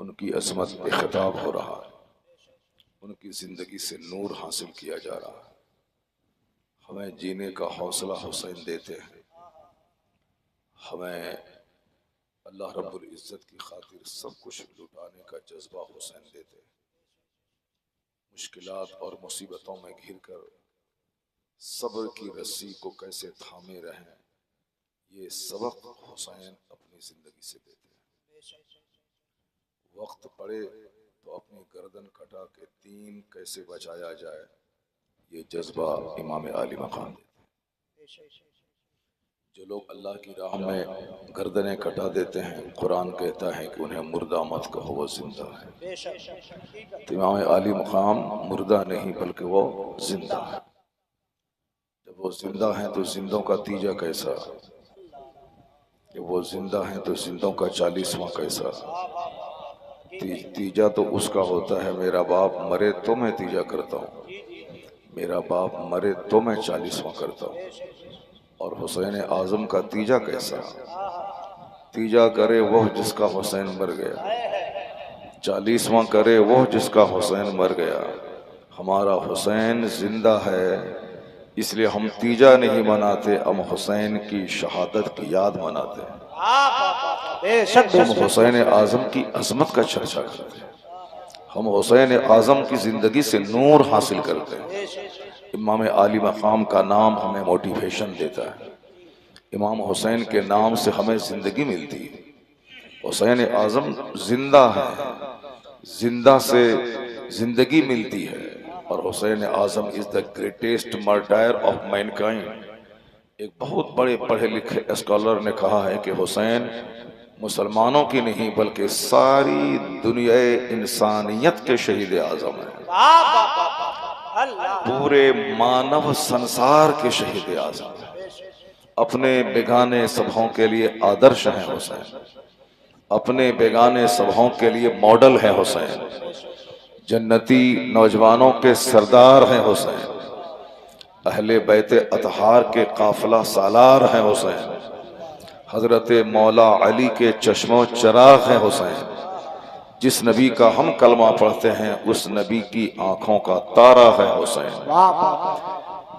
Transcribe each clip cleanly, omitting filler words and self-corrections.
उनकी अजमत पे खिताब हो रहा है, उनकी जिंदगी से नूर हासिल किया जा रहा है। हमें जीने का हौसला हुसैन देते हैं, हमें अल्लाह रब्बुल इज्जत की खातिर सब कुछ लुटाने का जज्बा हुसैन देते हैं। मुश्किलात और मुसीबतों में घिर कर सब्र की रस्सी को कैसे थामे रहें, ये सबक हुसैन अपनी जिंदगी से देते हैं। वक्त पड़े तो अपनी गर्दन कटा के दीन कैसे बचाया जाए, ये जज्बा इमाम आली मकाम देते हैं। जो लोग अल्लाह की राह में गर्दनें कटा देते हैं, कुरान कहता है कि उन्हें मुर्दा मत कहो, वो जिंदा है। तो इमाम आली मकाम मुर्दा नहीं बल्कि वो जिंदा है। जब वो जिंदा है तो जिंदों का तीजा कैसा, जब वो जिंदा है तो जिंदों का 40वां कैसा। तीजा तो उसका होता है, मेरा बाप मरे तो मैं तीजा करता हूँ, मेरा बाप मरे तो मैं 40वां करता हूँ। और हुसैन आजम का तीजा कैसा, तीजा करे वह जिसका हुसैन मर गया, 40वां करे वह जिसका हुसैन मर गया। हमारा हुसैन जिंदा है, इसलिए हम तीजा नहीं मनाते, हम हुसैन की शहादत की याद मनाते हैं। हम हुसैन आजम की अजमत का चर्चा करते हैं, हम हुसैन आजम की जिंदगी से नूर हासिल करते हैं। इमाम आली मकाम का नाम हमें मोटिवेशन देता है, इमाम हुसैन के नाम से हमें जिंदगी मिलती है। हुसैन आजम जिंदा है, जिंदा से जिंदगी मिलती है। और Hussain Azam is the greatest martyr of mankind. एक बहुत बड़े पढ़े लिखे स्कॉलर ने कहा है कि हुसैन मुसलमानों की नहीं बल्कि सारी दुनिया इंसानियत के शहीद आजम है, पूरे मानव संसार के शहीद आजम है। अपने बेगाने सबों के लिए आदर्श है हुसैन, अपने बेगाने सबों के लिए मॉडल है हुसैन, जन्नती नौजवानों के सरदार हैं हुसैन, अहले बैते अतहार के काफिला सालार हैं हुसैन, हजरत मौला अली के चश्मो चराग हैं हुसैन। जिस नबी का हम कलमा पढ़ते हैं उस नबी की आंखों का तारा है हुसैन।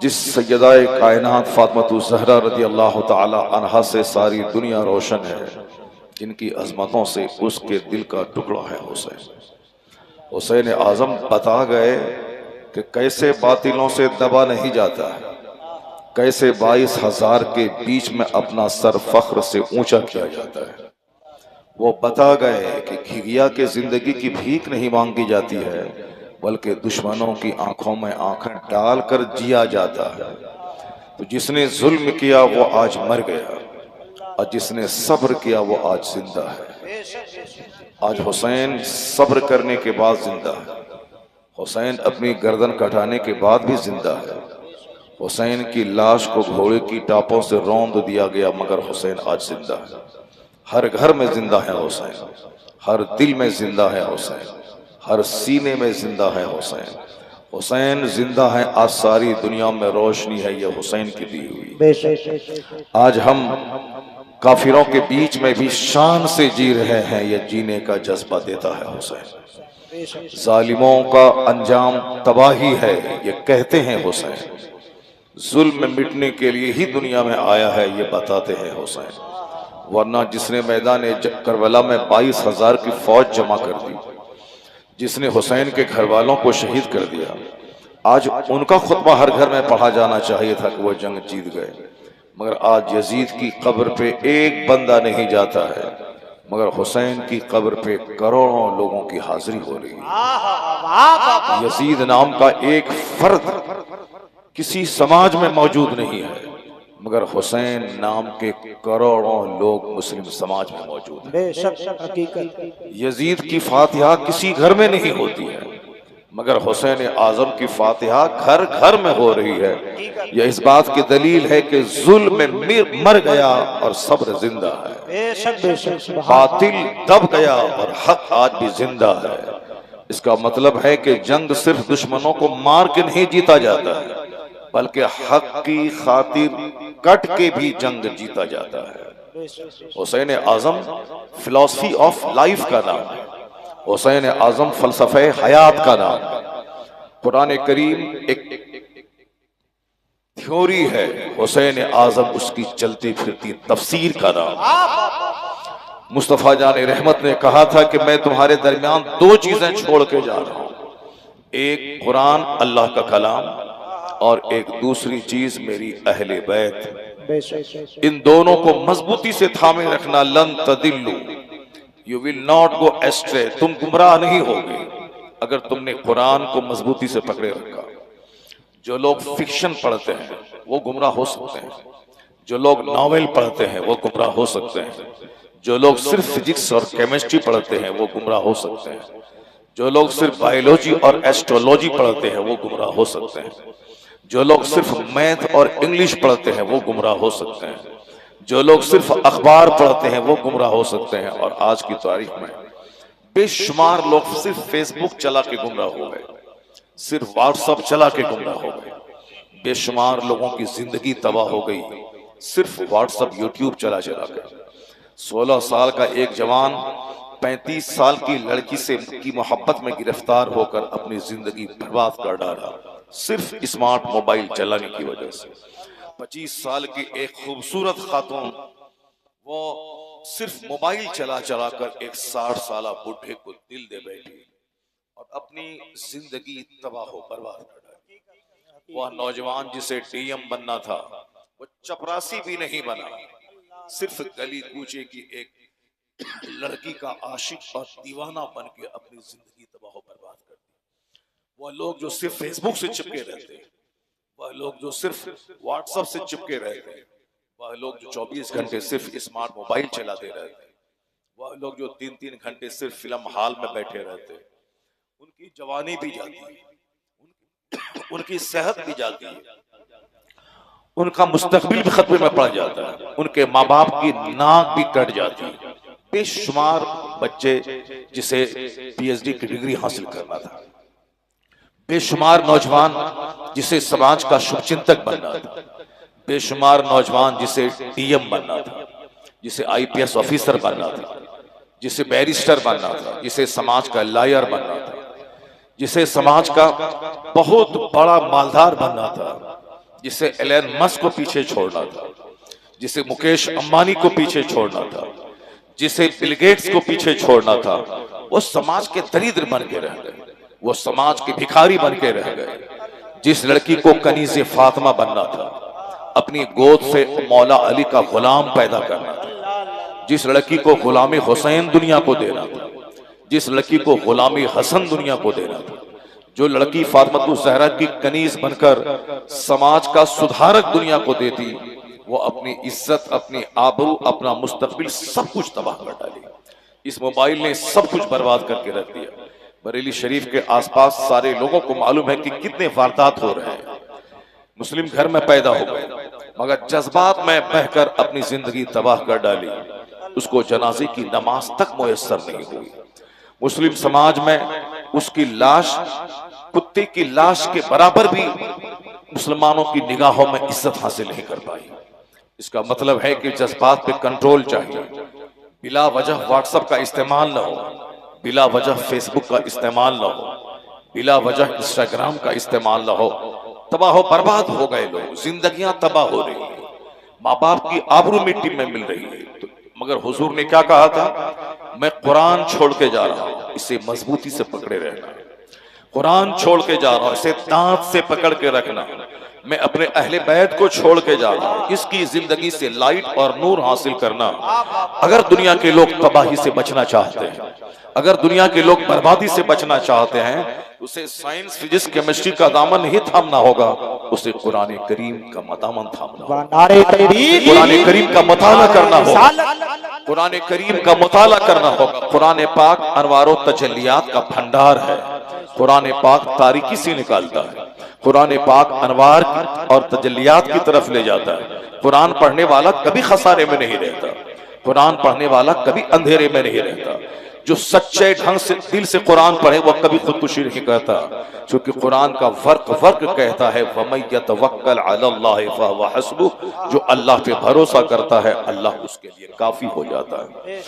जिस सैयदाए कायनात फातिमा ज़हरा रज़ी अल्लाह ताला अन्हा से सारी दुनिया रोशन है, जिनकी अजमतों से उसके दिल का टुकड़ा है हुसैन। हुसैन आजम बता गए कि कैसे बातिलों से दबा नहीं जाता है, कैसे 22,000 के बीच में अपना सर फख्र से ऊंचा किया जाता है। वो बता गए कि घिघिया के जिंदगी की भीख नहीं मांगी जाती है, बल्कि दुश्मनों की आंखों में आंखें डालकर जिया जाता है। तो जिसने जुल्म किया वो आज मर गया, और जिसने सब्र किया वो आज जिंदा है। आज हुसैन सब्र करने के बाद जिंदा है, हुसैन अपनी गर्दन कटाने के बाद भी जिंदा है। हुसैन की लाश को घोड़े की टापों से रौंद दिया गया, मगर हुसैन आज जिंदा है। हर घर में जिंदा है हुसैन, हर दिल में जिंदा है हुसैन, हर सीने में जिंदा है हुसैन। हुसैन जिंदा है, आज सारी दुनिया में रोशनी है, ये हुसैन की दी हुई। आज हम काफिरों के बीच में भी शान से जी रहे हैं, ये जीने का जज्बा देता है हुसैन। जालिमों का अंजाम तबाही है, ये कहते हैं हुसैन। जुल्म मिटने के लिए ही दुनिया में आया है, ये बताते हैं हुसैन। वरना जिसने मैदान करबला में 22,000 की फौज जमा कर दी, जिसने हुसैन के घर वालों को शहीद कर दिया, आज उनका खुतबा हर घर में पढ़ा जाना चाहिए था कि वो जंग जीत गए। मगर आज यजीद की कब्र पे एक बंदा नहीं जाता है, मगर हुसैन की कब्र पे करोड़ों लोगों की हाजिरी हो रही है। यजीद नाम का एक फर्द किसी समाज में मौजूद नहीं है, मगर हुसैन नाम के करोड़ों लोग मुस्लिम समाज में मौजूद हैं। यजीद की फातिहा किसी घर में नहीं होती है, मगर हुसैन आजम की फातिहा घर घर में हो रही है। यह इस बात की दलील है कि जुल्म में मर गया और सब्र जिंदा है, बातिल दब गया और हक आज भी जिंदा है। इसका मतलब है कि जंग सिर्फ दुश्मनों को मार के नहीं जीता जाता है, बल्कि हक की खातिर कट के भी जंग जीता जाता है। हुसैन आजम फिलॉसफी ऑफ लाइफ का नाम है। हुसैन आजम फलसफे हयात का नाम। कुरान करीम एक थ्योरी है, हुसैन आजम उसकी चलती फिरती तफसीर का नाम। मुस्तफा जान रहमत ने कहा था कि मैं तुम्हारे दरमियान दो चीजें छोड़ के जा रहा हूं, एक कुरान अल्लाह का कलाम और एक दूसरी चीज मेरी अहले बैत। इन दोनों को मजबूती से थामे रखना। लन तदिल्लु, you will not go astray, तुम गुमराह नहीं होगे अगर तुमने कुरान को मजबूती से पकड़े रखा। जो लोग फिक्शन पढ़ते हैं वो गुमराह हो सकते हैं, जो लोग नॉवेल पढ़ते हैं वो गुमराह हो सकते हैं, जो लोग सिर्फ फिजिक्स और केमिस्ट्री पढ़ते हैं वो गुमराह हो सकते हैं, जो लोग सिर्फ बायोलॉजी और एस्ट्रोलॉजी पढ़ते हैं वो गुमराह हो सकते हैं, जो लोग सिर्फ मैथ और इंग्लिश पढ़ते हैं वो गुमराह हो सकते हैं, जो लोग सिर्फ अखबार पढ़ते हैं वो गुमराह हो सकते हैं। और आज की तारीख में बेशुमार लोग सिर्फ फेसबुक चला के गुमराह हो गए, सिर्फ व्हाट्सएप चला के गुमराह हो गए। बेशुमार लोगों की जिंदगी तबाह हो गई सिर्फ व्हाट्सएप यूट्यूब चला चला कर। 16 साल का एक जवान 35 साल की लड़की से की मोहब्बत में गिरफ्तार होकर अपनी जिंदगी बर्बाद कर डाला सिर्फ स्मार्ट मोबाइल चलाने की वजह से। 25 साल की एक खूबसूरत खातून वो सिर्फ मोबाइल चला चला कर एक 60 साल बुढ़े को दिल दे बैठी और अपनी जिंदगी तबाह हो बर्बाद कर डाली। वह नौजवान जिसे डीएम बनना था वो चपरासी भी नहीं बना, सिर्फ गली कूचे की एक लड़की का आशिक और दीवाना बन के अपनी जिंदगी तबाह हो बर्बाद कर दी। वह लोग जो सिर्फ फेसबुक से चिपके रहते, वह लोग जो सिर्फ व्हाट्सएप से चिपके रहते, वह लोग जो 24 घंटे सिर्फ स्मार्ट मोबाइल चलाते रहते, वह लोग जो 3-3 घंटे सिर्फ फिल्म हॉल में बैठे रहते, उनकी जवानी भी जाती है, उनकी सेहत भी जाती है, उनका मुस्तकबिल भी खतरे में पड़ जाता है, उनके माँ बाप की नाक भी कट जाती है। बेशुमार बच्चे जिसे पीएचडी की डिग्री हासिल करना था, बेशुमार नौजवान जिसे समाज का शुभचिंतक बनना था, बेशुमार नौजवान जिसे डीएम बनना था, जिसे आईपीएस ऑफिसर बनना था, जिसे बैरिस्टर बनना था, जिसे समाज का लॉयर बनना था, जिसे समाज का बहुत बड़ा मालदार बनना था, जिसे एलन मस्क को पीछे छोड़ना था, जिसे मुकेश अंबानी को पीछे छोड़ना था, जिसे बिल गेट्स को पीछे छोड़ना था, वो समाज के दरिद्र बन के रह गए, वो समाज के भिखारी बन के रह गए। जिस लड़की को कनीज़े फातिमा बनना था, अपनी गोद से मौला अली का गुलाम पैदा करना था, जिस लड़की को गुलामी हुसैन दुनिया को देना था, जिस लड़की को गुलामी हसन दुनिया को देना था, जो लड़की फातिमा ज़हरा की कनीज बनकर समाज का सुधारक दुनिया को देती, वो अपनी इज्जत, अपनी आबरू, अपना मुस्तकबिल सब कुछ तबाह कर डाली। इस मोबाइल ने सब कुछ बर्बाद करके रख दिया। बरेली शरीफ के आसपास सारे लोगों को मालूम है कि कितने वारदात हो रहे हैं। मुस्लिम घर में पैदा हो गए मगर जज्बात में बहकर अपनी जिंदगी तबाह कर डाली, उसको जनाजे की नमाज तक मुयस्सर नहीं हुई। मुस्लिम समाज में उसकी लाश कुत्ते की लाश के बराबर भी मुसलमानों की निगाहों में इज्जत हासिल नहीं कर पाई। इसका मतलब है कि जज्बात पे कंट्रोल चाहिए। बिला वजह व्हाट्सएप का इस्तेमाल न हो, बिला वजह फेसबुक का इस्तेमाल न हो, बिला वजह इंस्टाग्राम का इस्तेमाल न हो। तबाह हो बर्बाद हो गए लोग, जिंदगियां तबाह हो रही है, माँ बाप की आबरू मिट्टी में मिल रही है। तो मगर हुजूर ने क्या कहा था? मैं कुरान छोड़ के जा रहा हूं, इसे मजबूती से पकड़े रहना। कुरान छोड़ के जा रहा हूं, इसे दांत से पकड़ के रखना। मैं अपने अहले बैत को छोड़ के जा रहा हूं, इसकी जिंदगी से लाइट और नूर हासिल करना। अगर दुनिया के लोग तबाही से बचना चाहते हैं, अगर दुनिया के लोग बर्बादी से बचना चाहते हैं, उसे साइंस, फिजिक्स, केमिस्ट्री का दामन नहीं थामना होगा, उसे कुरान करीम का दामन थामना होगा। कुरान करीम का मुताला करना होगा, कुरान करीम का मुताला करना होगा। कुरान पाक अनवार और तजल्लियात का भंडार है। कुरान पाक तारीकी से निकालता है, कुरान पाक अनवार और तजल्लियात की तरफ ले जाता है। कुरान पढ़ने वाला कभी खसारे में नहीं रहता, कुरान पढ़ने वाला कभी अंधेरे में नहीं रहता। जो सच्चे ढंग से दिल से कुरान पढ़े वो कभी खुदकुशी नहीं करता, क्योंकि कुरान का वर्क कहता है वमन यतवक्कल अलल्लाह फहुव हस्बुह, जो अल्लाह पे भरोसा करता है अल्लाह उसके लिए काफी हो जाता है।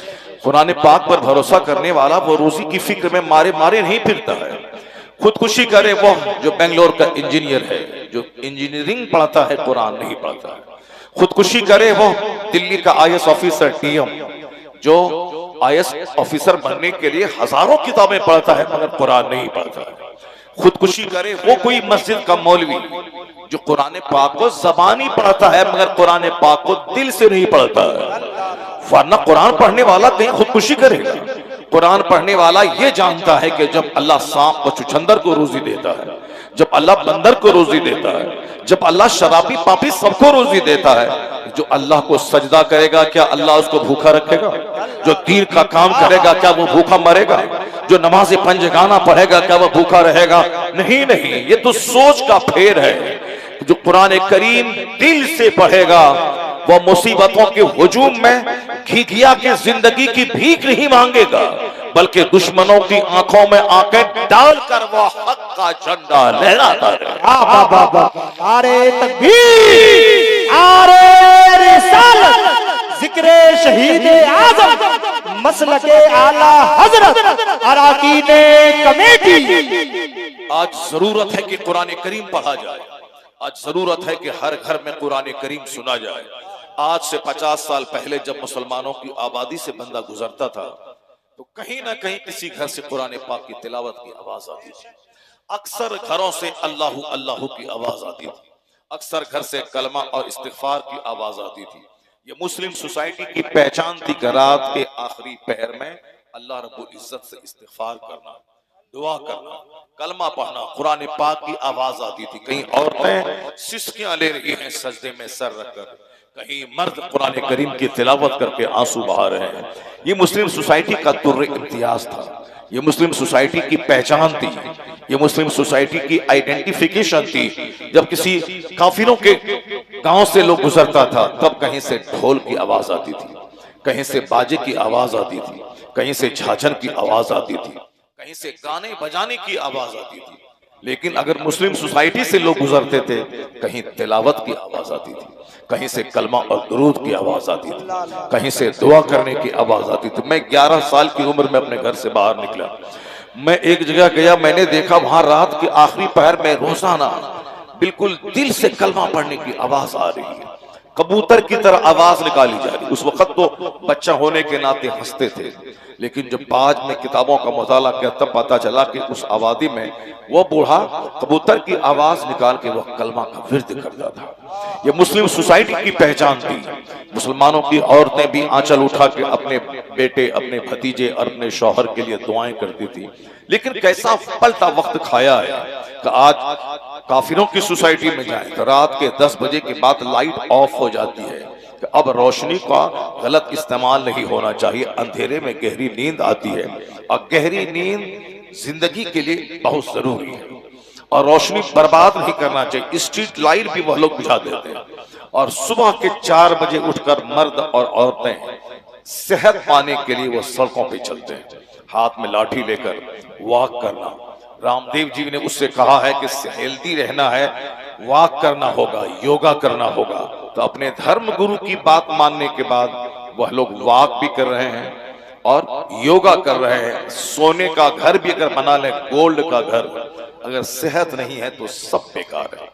कुरान पाक पर भरोसा करने वाला वो रोजी की फिक्र में मारे मारे नहीं फिरता है। खुदकुशी करे वो जो बेंगलोर का इंजीनियर है, जो इंजीनियरिंग पढ़ता है कुरान नहीं पढ़ता है। खुदकुशी करे वो दिल्ली का IAS ऑफिसर TM, जो IAS ऑफिसर बनने के लिए हजारों किताबें पढ़ता है मगर कुरान नहीं पढ़ता है। खुदकुशी करे वो कोई मस्जिद का मौलवी जो कुरान पाक को ज़बानी पढ़ता है मगर कुरान पाक को दिल से नहीं पढ़ता है। वरना कुरान पढ़ने वाला कहीं खुदकुशी करेगा? कुरान पढ़ने वाला ये जानता है कि जब अल्लाह सांप और छुछंदर को रोजी देता है, जब अल्लाह बंदर को रोजी देता है, जब अल्लाह शराबी पापी सबको रोजी देता है, जो अल्लाह को सजदा करेगा क्या अल्लाह उसको भूखा रखेगा? जो दीन का काम करेगा क्या वो भूखा मरेगा? जो नमाज पंजगाना पढ़ेगा क्या वो भूखा रहेगा? नहीं नहीं, ये तो सोच का फेर है। जो कुरान करीम दिल से पढ़ेगा वो मुसीबतों के हुजूम में घिघिया के जिंदगी की भीख नहीं मांगेगा, बल्कि दुश्मनों की आंखों में आंखें डालकर वो हक का झंडा लहराता रहेगा। नारे तकबीर, नारे रिसालत, जिक्रे शहीद आज़म, मसलके आला हजरत, अराकीने कमेटी। आज जरूरत है कि कुरान करीम पढ़ा जाए। आज जरूरत है कि हर घर में कुरान करीम सुना जाए। आज से 50 साल पहले जब मुसलमानों की आबादी से बंदा गुजरता था तो कहीं ना कहीं किसी घर से कुरान पाक की तिलावत की आवाज आती थी। अक्सर घरों से अल्लाहू अल्लाहू की आवाज आती थी। अक्सर घर से कलमा और इस्तिगफार की आवाज आती थी। ये मुस्लिम सोसाइटी की पहचान थी कि रात के आखिरी पहर में अल्लाह रब्बुल इज्जत से इस्तिगफार करना, दुआ करना, कलमा पढ़ना, कुरान पाक की आवाज आती थी। कहीं औरतें सिसकियां ले रही हैं सजदे में सर रखकर, कहीं मर्द कुरान करीम की तिलावत करके आंसू बहा रहे हैं। ये मुस्लिम सोसाइटी का तुर्र इम्तियाज था, ये मुस्लिम सोसाइटी की पहचान थी, ये मुस्लिम सोसाइटी की आइडेंटिफिकेशन थी। जब किसी काफिरों के गांव से लोग गुजरता था तब कहीं से ढोल की आवाज आती थी, कहीं से बाजे की आवाज आती थी, कहीं से झांझन की आवाज आती थी, कहीं से गाने बजाने की आवाज आती थी। लेकिन अगर मुस्लिम सोसाइटी से लोग गुजरते थे कहीं तिलावत की आवाज आती थी, कहीं से कलमा और दुरूद की आवाज आती थी, कहीं से दुआ करने की आवाज आती थी। मैं 11 साल की उम्र में अपने घर से बाहर निकला, मैं एक जगह गया, मैंने देखा वहां रात के आखिरी पहर में रोजाना बिल्कुल दिल से कलमा पढ़ने की आवाज आ रही है, कबूतर की तरह आवाज निकाली जा रही। उस वक्त तो बच्चा होने के नाते हंसते थे, लेकिन जब बाद में किताबों का मुताला किया तब पता चला कि उस आबादी में वो बूढ़ा कबूतर की आवाज निकाल के वह कलमा का विर्द करता था। ये मुस्लिम सोसाइटी की पहचान थी। मुसलमानों की औरतें भी आंचल उठा के अपने बेटे, अपने भतीजे और अपने शौहर के लिए दुआएं करती थी। लेकिन कैसा पलटा वक्त खाया है कि आज काफिरों की सोसाइटी में जाए तो रात के 10 बजे के बाद लाइट ऑफ हो जाती है कि अब रोशनी का गलत इस्तेमाल नहीं होना चाहिए। अंधेरे में गहरी नींद आती है और गहरी नींद जिंदगी के लिए बहुत जरूरी है और रोशनी बर्बाद नहीं करना चाहिए। स्ट्रीट लाइट भी वह लोग बुझा देते हैं और सुबह के 4 बजे उठकर मर्द और औरतें सेहत पाने के लिए वो सड़कों पे चलते हैं, हाथ में लाठी लेकर वॉक करना। रामदेव जी ने उससे कहा है कि हेल्दी रहना है, वॉक करना होगा, योगा करना होगा। तो अपने धर्म गुरु की बात मानने के बाद वह लोग वॉक भी कर रहे हैं और योगा कर रहे हैं। सोने का घर भी अगर बना ले, गोल्ड का घर, अगर सेहत नहीं है तो सब बेकार है।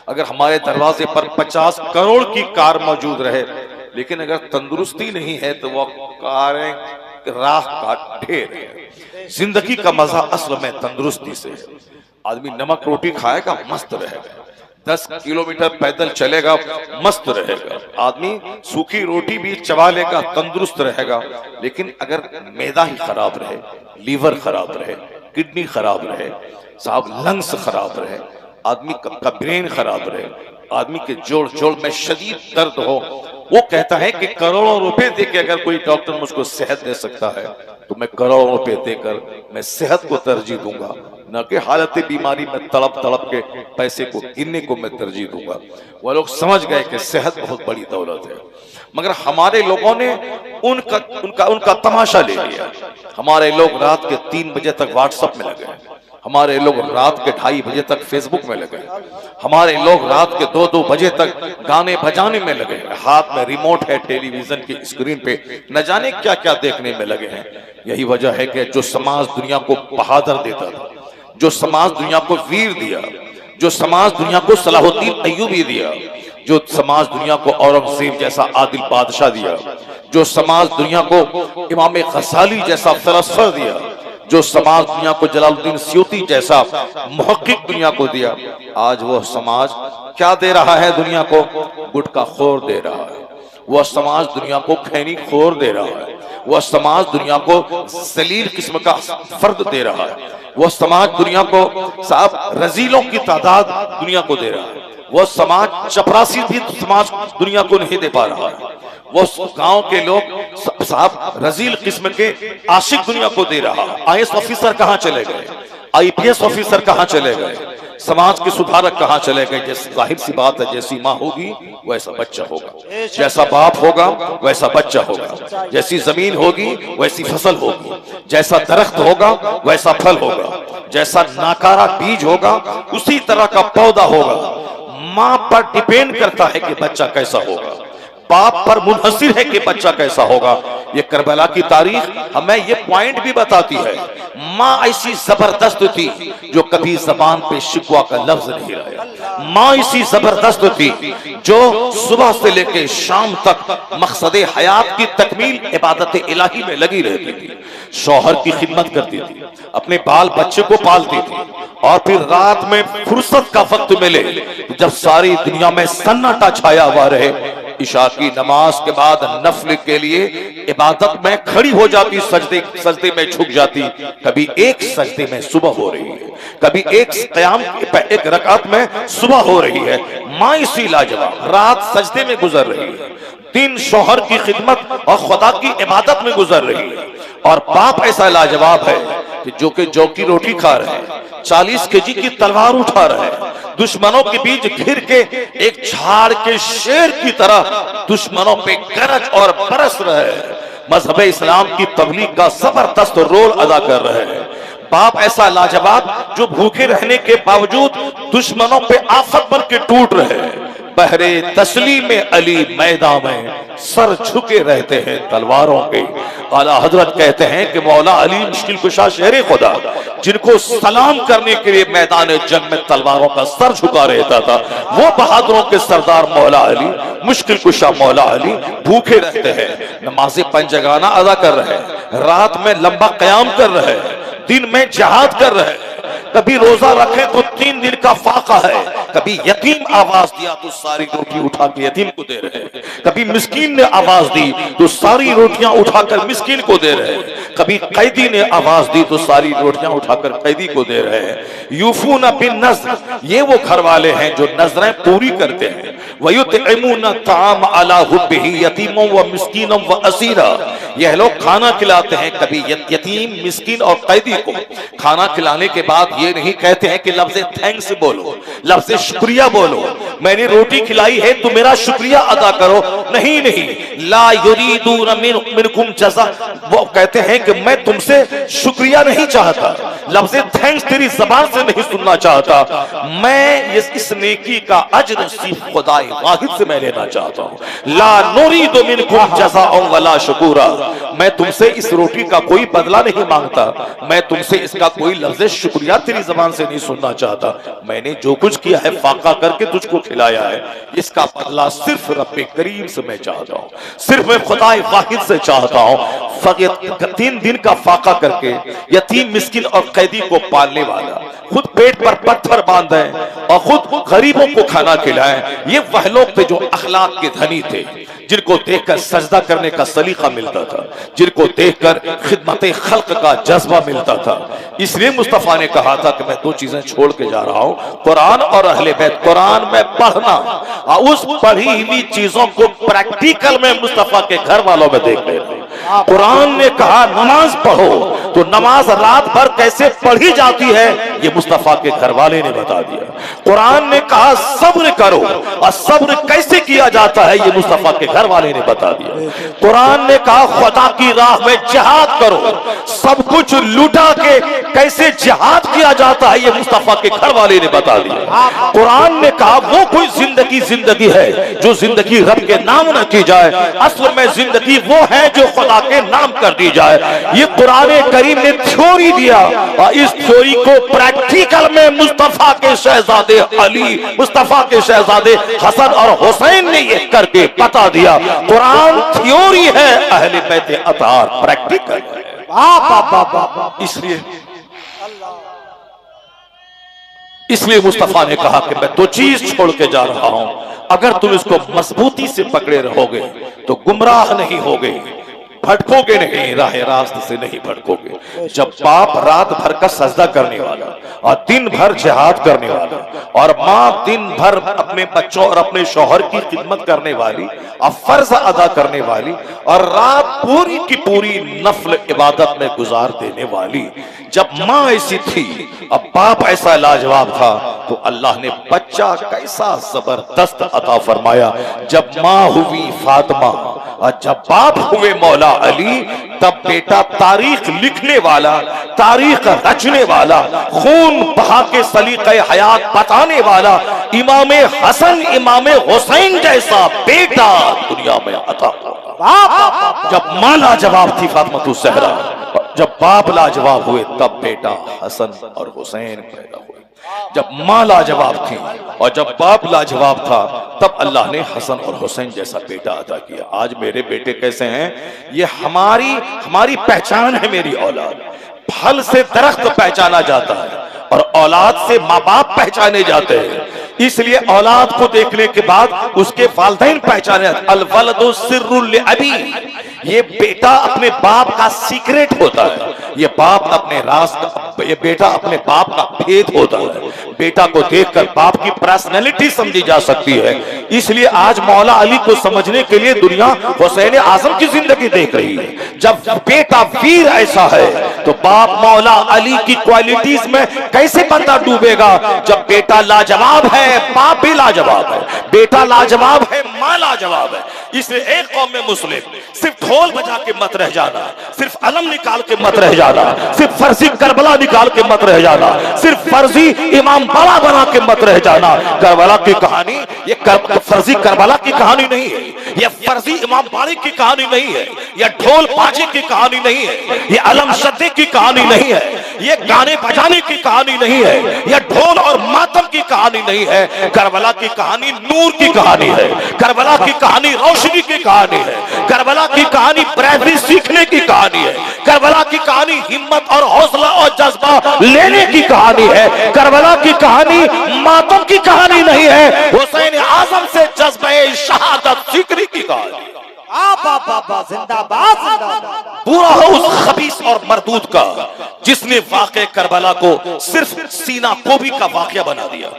अगर हमारे दरवाजे पर 50 करोड़ की कार मौजूद रहे लेकिन अगर तंदुरुस्ती नहीं है तो वह कारें राह का ढेर है। जिंदगी का मजा असल में तंदुरुस्ती से है। आदमी नमक रोटी खाएगा मस्त रहेगा, 10 किलोमीटर पैदल चलेगा मस्त रहेगा, आदमी सूखी रोटी भी चबा लेगा तंदुरुस्त रहेगा। लेकिन अगर मैदा ही खराब रहे, लीवर खराब रहे, किडनी खराब रहे, साहब लंग्स खराब रहे, आदमी का ब्रेन खराब रहे, आदमी के जोड़ जोड़ में शदीद दर्द हो, वो कहता है कि करोड़ों रुपए देके अगर कोई डॉक्टर मुझको सेहत दे सकता है तो मैं करोड़ों रुपए देकर मैं सेहत को तरजीह दूंगा, न कि हालत बीमारी में तड़प तड़प के पैसे को गिनने को मैं तरजीह दूंगा। वह लोग समझ गए कि सेहत बहुत बड़ी दौलत है, मगर हमारे लोगों ने उनका उनका उनका तमाशा ले लिया। हमारे लोग रात के 3 बजे तक व्हाट्सएप में लगे, हमारे लोग रात के 2:30 बजे तक फेसबुक में लगे, हमारे लोग रात के 2-2 बजे तक गाने बजाने में लगे, हाथ में रिमोट है, टेलीविजन की स्क्रीन पे न जाने क्या क्या देखने में लगे हैं। यही वजह है कि जो समाज दुनिया को बहादुर देता था, जो समाज दुनिया को वीर दिया, जो समाज दुनिया को सलाहुद्दीन अय्यूबी दिया, जो समाज दुनिया को औरंगजेब जैसा आदिल बादशाह दिया, जो समाज दुनिया को इमाम गज़ाली जैसा फिलसफर दिया, जो समाज दुनिया को जलालुद्दीन सियूती जैसा मुहक्किक दुनिया को दिया, आज वह समाज क्या दे रहा है दुनिया को? गुटखा खोर दे रहा है। वह समाज दुनिया को खैनी खोर दे रहा है। वह समाज दुनिया को जलील किस्म का फर्द दे रहा है। वह समाज दुनिया को साहब रजीलों की तादाद दुनिया को दे रहा है। वह समाज चपरासी भी समाज दुनिया को नहीं दे पा रहा है। वो गांव के लोग साहब रजील किस्म के आशिक दुनिया को दे रहा है। IAS ऑफिसर कहाँ चले गए? IPS ऑफिसर कहाँ चले गए? समाज के सुधारक कहाँ चले गए? जैसे जाहिर सी बात है, जैसी माँ होगी वैसा बच्चा होगा, जैसा बाप होगा वैसा बच्चा होगा, जैसी जमीन होगी वैसी फसल होगी, जैसा दरख्त होगा वैसा फल होगा, जैसा नाकारा बीज होगा उसी तरह का पौधा होगा। माँ पर डिपेंड करता है कि बच्चा कैसा होगा, बाप पर मुनहसिर है कि बच्चा कैसा होगा। ये करबला की तारीख हमें ये पॉइंट भी बताती है। माँ ऐसी जबरदस्त थी जो कभी जबान पे शिकवा का लफ्ज नहीं लाया। माँ ऐसी जबरदस्त थी जो सुबह से लेकर शाम तक मकसद हयात की तकमील इबादत इलाही में लगी रहती थी। शौहर की खिदमत करती थी, अपने बाल बच्चे को पालती थी, और फिर रात में फुर्सत का वक्त मिले जब सारी दुनिया में सन्नाटा छाया हुआ रहे, इशा की नमाज के बाद नफल के लिए इबादत में खड़ी हो जाती, सजदे में झुक जाती। कभी एक सजदे में सुबह हो रही है, कभी एक रकात में सुबह हो रही है। माँ इसी लाजवाब रात सजदे में गुजर रही है, दिन शौहर की खिदमत और खुदा की इबादत में गुजर रही है, और बाप ऐसा लाजवाब है कि जो की रोटी खा रहे हैं, 40 केजी की तलवार उठा रहे हैं, दुश्मनों के बीच घिर के एक झाड़ के शेर की तरह दुश्मनों पे गरज और बरस रहे हैं। मजहब इस्लाम की तबलीग का जबरदस्त रोल अदा कर रहे हैं। बाप ऐसा लाजवाब जो भूखे रहने के बावजूद दुश्मनों पे आफत बन के टूट रहे हैं। बहरे तस्लीम अली मैदान में सर झुके रहते हैं तलवारों के। आला हजरत कहते हैं कि मौला अली मुश्किल कुशा शेर खुदा, जिनको सलाम करने के लिए मैदान जंग में तलवारों का सर झुका रहता था, वो बहादुरों के सरदार मौला अली मुश्किल कुशा मौला अली भूखे रहते हैं, नमाज़े पंजगाना अदा कर रहे हैं, रात में लंबा कयाम कर रहे हैं, दिन में जिहाद कर रहे हैं। कभी रोजा रखे तो 3 दिन का फाका है, कभी यतीम आवाज दिया तो सारी रोटी उठा के यतीम को दे रहे हैं, कभी मिस्कीन ने आवाज दी तो सारी रोटियां उठाकर मिस्कीन को दे रहे हैं, कभी कैदी ने आवाज दी तो सारी रोटियां उठाकर कैदी को दे रहे हैं। यूफूना बिन नज़्र, ये वो घर वाले हैं जो नजरें पूरी करते हैं। वयुतइमूना ताम अला हुब्बिही यतीमों व मिस्कीनों व असीरा, यह लोग खाना खिलाते हैं, कभी यतीम मिस्कीन और कैदी को। खाना खिलाने के बाद ये नहीं कहते हैं कि लफ्ज़ थैंक्स बोलो, लफ्ज़ शुक्रिया बोलो, मैंने रोटी खिलाई है तो मेरा शुक्रिया अदा करो। नहीं नहीं, ला युरीदून मिनकुम जज़ा, वो कहते हैं कि मैं तुमसे शुक्रिया नहीं चाहता, लफ्ज़ थैंक्स तेरी ज़बान से नहीं सुनना चाहता, मैं इस नेकी का अज्र सिर्फ खुदा वाहिद से मैं लेना चाहता हूँ। ला नुरीदु मिनकुम जज़ाअ वला शुकुरा, मैं तुमसे इस रोटी का कोई बदला नहीं मांगता, मैं तुमसे इसका कोई लफ्ज़ शुक्रिया तेरी जबान से नहीं सुनना चाहता। मैंने जो कुछ किया है फाका करके तुझको खिलाया है, इसका बदला सिर्फ रब्बे करीम से मैं चाहता हूँ, सिर्फ मैं खुदा वाहिद से चाहता हूँ। 3 दिन का फाका करके यतीम मिस्किन और कैदी को पालने वाला, खुद पेट पर पत्थर बांधे और खुद गरीबों को खाना खिलाए, ये वह लोग थे जो अखलाक के धनी थे, जिनको देखकर सजदा करने का सलीका मिलता था, जिनको देखकर खिदमत खल्क का जज्बा मिलता था। इसलिए मुस्तफा ने कहा था कि मैं 2 चीजें छोड़ के जा रहा हूँ, कुरान और अहले बैत। कुरान में पढ़ना और उस पढ़ी हुई चीजों को प्रैक्टिकल में मुस्तफा के घर वालों में देख लेना। कुरान ने कहा नमाज पढ़ो, तो नमाज रात भर कैसे पढ़ी जाती है ये मुस्तफा के घर वाले ने बता दिया। कुरान ने कहा सब्र करो, और सब्र कैसे किया जाता है ये मुस्तफा के घर वाले ने बता दिया। कुरान ने कहा खुदा की राह में जिहाद करो, सब कुछ लुटा के कैसे जिहाद किया जाता है ये मुस्तफा के घर वाले ने बता दिया। कुरान ने कहा वो कोई जिंदगी है जो जिंदगी रब के नाम न की जाए, असल में जिंदगी वो है जो खुदा के नाम कर दी जाए। ये कुरान करीम ने थ्योरी दिया, और इस थ्योरी को प्रैक्टिकल में मुस्तफा के शहजादे अली, मुस्तफा के शहजादे हसन और हुसैन ने ये करके बता दिया। कुरान थ्योरी है, अहले बैत अतार प्रैक्टिकल है। इसलिए मुस्तफा ने कहा कि मैं दो चीज छोड़ के जा रहा हूं, अगर तुम इसको मजबूती से पकड़े रहोगे तो गुमराह नहीं होगे, भटकोगे नहीं, राह रास्त से नहीं भटकोगे। जब बाप रात भर का सजदा करने वाला और दिन भर जिहाद करने वाला, और माँ दिन भर अपने बच्चों और अपने शौहर की खिदमत करने वाली और फर्ज अदा करने वाली, और रात पूरी की पूरी नफल इबादत में गुजार देने वाली, जब माँ ऐसी थी अब बाप ऐसा लाजवाब था, तो अल्लाह ने बच्चा कैसा जबरदस्त अता फरमाया। जब माँ हुई फातिमा और जब बाप हुए मौला अली, तब बेटा तारीख लिखने वाला, तारीख रचने वाला, खून बहा के सलीक़े हयात बताने वाला इमाम हसन इमाम हुसैन जैसा बेटा दुनिया में अता हुआ। जब मां लाजवाब थी फातिमा ज़हरा, जब बाप लाजवाब हुए तब बेटा हसन और हुसैन पैदा हुए। जब मां लाजवाब थी और जब बाप लाजवाब था, तब अल्लाह ने हसन और हुसैन जैसा बेटा अता किया। आज मेरे बेटे कैसे हैं, ये हमारी पहचान है। मेरी औलाद, फल से दरख्त पहचाना जाता है और औलाद से माँ बाप पहचाने जाते हैं। इसलिए औलाद को देखने के बाद उसके वालिदैन पहचाने। अल वलदु सिर्रुल अबी, ये बेटा अपने बाप का सीक्रेट होता है, ये बाप अपने राज, ये बेटा अपने बाप का भेद होता है। बेटा को देखकर बाप की पर्सनैलिटी समझी जा सकती है। इसलिए आज मौला अली को समझने के लिए दुनिया हुसैन आजम की जिंदगी देख रही है। जब बेटा वीर ऐसा है तो बाप मौला अली की क्वालिटीज में कैसे बंदा डूबेगा। जब बेटा लाजवाब है, बाप भी लाजवाब है, बेटा लाजवाब है, मां लाजवाब है। इसलिए एक कौम में मुस्लिम सिर्फ ढोल बजा के मत रह जाना, सिर्फ अलम निकाल के मत रह जाना, सिर्फ फर्जी करबला निकाल के मत रह जाना, सिर्फ फर्जी इमाम बाबा बना के मत रह जाना। करबला की कहानी ये फर्जी करबला की कहानी नहीं है, ये फर्जी इमाम बाड़ी की कहानी नहीं है, ये ढोल बाजे की कहानी नहीं है, ये अलम शद्दे की कहानी नहीं है, ये गाने बजाने की कहानी नहीं है, ये ढोल और मातम की कहानी नहीं है। करबला की कहानी नूर की कहानी है, करबला की कहानी रोशनी की कहानी है, करबला की कहानी ब्रेवरी सीखने की कहानी है, करबला की कहानी हिम्मत और हौसला और जज्बा लेने की कहानी है। करबला की कहानी मातम की कहानी नहीं है, हुसैन आजम से जज्बे शहादत सीखने की कहानी। जिंदाबाद जिंदाबाद। बुरा हो उस खबीस और मरदूद का जिसने वाक़े करबला को सिर्फ सीना कोबी का वाक़या बना दिया।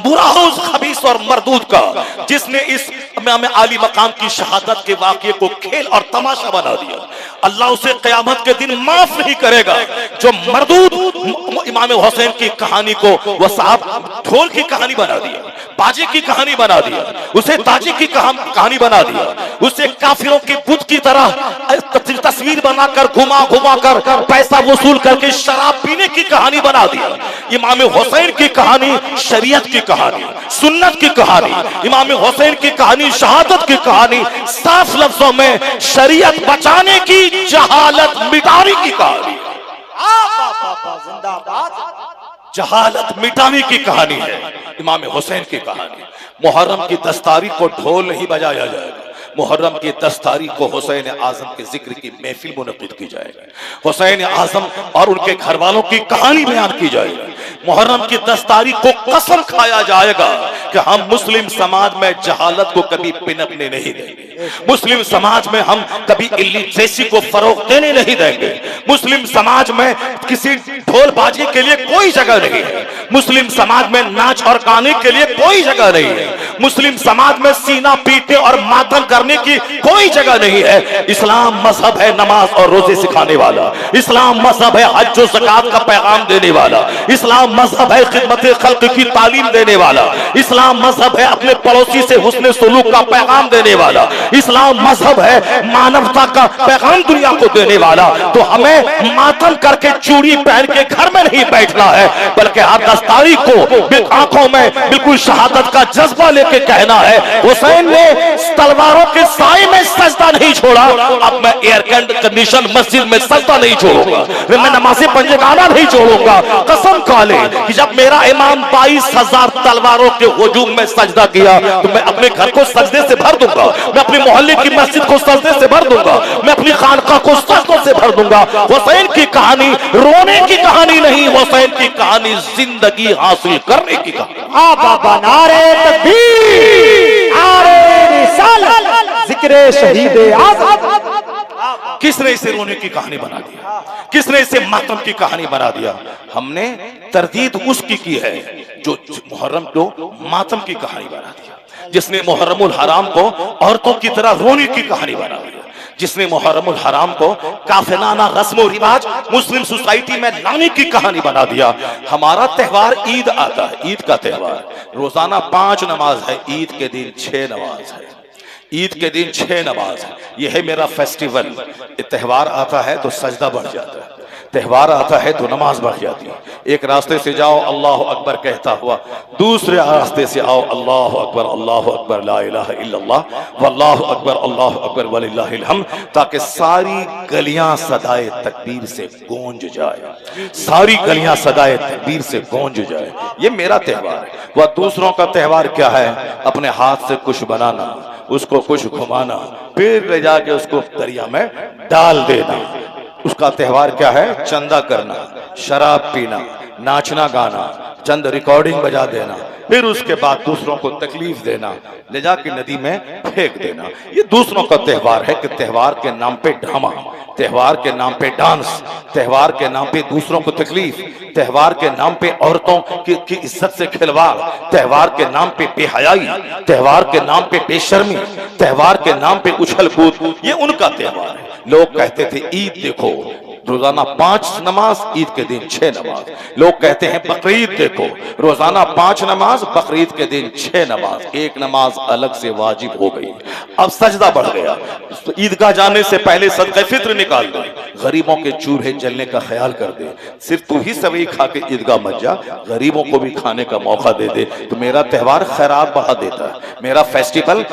बुरा हो उस खबीस और मरदूद का जिसने इस इमाम आली मकाम की शहादत के वाक़ये को खेल और तमाशा बना दिया। अल्लाह उसे क़यामत के दिन माफ नहीं करेगा जो मरदूद इमाम हुसैन की कहानी को वह साहब ढोल की कहानी बना दिया, बाजे की कहानी बना दिया, उसे ताजे की कहानी बना दिया, उसे काफिरों के बुत की तरह तस्वीर बनाकर घुमा घुमा कर पैसा वसूल करके शराब पीने की कहानी बना दिया। इमाम हुसैन की कहानी शरीयत की कहानी, सुन्नत की कहानी, इमाम हुसैन की कहानी शहादत की कहानी, साफ लफ्जों में शरीयत बचाने की, जहालत मिटाने की कहानी। जहालत मिटाने की कहानी है इमाम हुसैन की कहानी। मुहर्रम की 10 तारीख को ढोल नहीं बजाया जाएगा, मुहर्रम की 10 तारीख को हुसैन आजम के जिक्र की महफिल मुनक़िद की जाएगी, हुसैन आजम और उनके घर वालों की कहानी बयान की जाएगी। मुहर्रम की 10 तारीख को कसम खाया जाएगा कि हम मुस्लिम समाज में जहालत को कभी पिनपने नहीं देंगे, मुस्लिम समाज में हम कभी इलिटरेसी को फरोग देने नहीं देंगे, मुस्लिम समाज में किसी ढोलबाजी के लिए कोई जगह नहीं है, मुस्लिम समाज में नाच और गाने के लिए कोई जगह नहीं है, मुस्लिम समाज में सीना पीटने और मातम करने की कोई जगह नहीं है। इस्लाम मजहब है नमाज और रोजे सिखाने वाला, इस्लाम मजहब है हज और ज़कात का पैगाम देने वाला, इस्लाम मजहब है खिदमत खल्क की तालीम देने वाला, इस्लाम मजहब है अपने पड़ोसी से हुस्न सुलूक का पैगाम देने वाला, इस्लाम मजहब है मानवता का पैगाम दुनिया को देने वाला। तो हमें मातम करके चूड़ी पहन के घर में नहीं बैठना है, बल्कि हर 10 तारीख को आंखों में बिल्कुल शहादत का जज्बा लेके कहना है, हुसैन ने तलवारों के साए में सजदा नहीं छोड़ा, अब मैं एयर कंडीशन मस्जिद में सजदा नहीं छोड़ूंगा, मैं नमाज़े पंजगाना नहीं छोड़ूंगा। कसम खा ले कि जब मेरा इमाम 22,000 तलवारों के हुजूम में सजदा किया तो मैं अपने घर को सजदे से भर दूंगा, मैं अपने मोहल्ले की मस्जिद को सजदे से भर दूंगा, मैं अपनी खानका को सजदों से भर दूंगा। हुसैन की कहानी रोने की कहानी नहीं, हुसैन की कहानी जिंदगी हासिल करने की कहानी। बाबा नारे तकबीर, नारे रिसालत, जिक्रे शहीद आज़म। किसने इसे रोने की कहानी बना दिया, किसने इसे मातम की कहानी बना दिया? हमने तरदीद उसकी की है जो मुहर्रम को मातम की कहानी बना दिया, जिसने मुहर्रमुल हराम को औरतों की तरह रोने की कहानी बना दिया, जिसने मुहर्रमुल हराम को काफिलाना रस्म और रिवाज मुस्लिम सोसाइटी में लाने की कहानी बना दिया। हमारा त्योहार ईद आता है, ईद का त्योहार, रोजाना 5 नमाज है, ईद के दिन 6 नमाज है, ईद के दिन 6 नमाज है। यह है मेरा फेस्टिवल। त्योहार आता है तो सजदा बढ़ जाता है, त्योहार आता है तो नमाज बढ़ जाती है। एक रास्ते से जाओ अल्लाह अकबर कहता हुआ, दूसरे रास्ते से आओ अल्लाह अकबर ला इलाहा इल्लल्लाह वल्लाहु अकबर वलिल्लाहिल हम्द, ताकि सारी गलियां सदाए तकबीर से गूंज जाए, सारी गलियां सदाए तकबीर से गूंज जाए। ये मेरा त्योहार है। वह दूसरों का त्योहार क्या है? अपने हाथ से कुछ बनाना, उसको कुछ घुमाना, फिर ले जाके उसको दरिया में डाल देना। उसका त्योहार क्या है? चंदा करना, शराब पीना, नाचना गाना, चंद रिकॉर्डिंग बजा देना, फिर उसके बाद दूसरों को तकलीफ देना, ले जाके नदी में फेंक देना। ये दूसरों का त्योहार है कि त्योहार के नाम पे ड्रामा, त्योहार के नाम पे डांस, त्योहार के नाम पे दूसरों को तकलीफ, त्योहार के नाम पे औरतों की इज्जत से खिलवाड़, त्योहार के नाम पे बेहयाई, त्योहार के नाम पे बेशर्मी, त्योहार के नाम पे उछल कूद, ये उनका त्योहार है। लोग कहते थे ईद देखो, रोजाना 5 नमाज, ईद के दिन 6 नमाज। लोग कहते हैं बकरीद देखो, रोजाना 5 नमाज, बकरीद के दिन 6 नमाज। एक नमाज अलग से वाजिब हो गई, अब सजदा बढ़ गया। तो ईदगाह जाने से पहले सदका फित्र निकाल दे, गरीबों के चूल्हे जलने का ख्याल कर दे। सिर्फ तू ही सवई खा के ईदगाह मत जा, गरीबों को भी खाने का मौका दे दे। तो मेरा त्योहार खैरात बढ़ा देता है, मेरा फेस्टिवल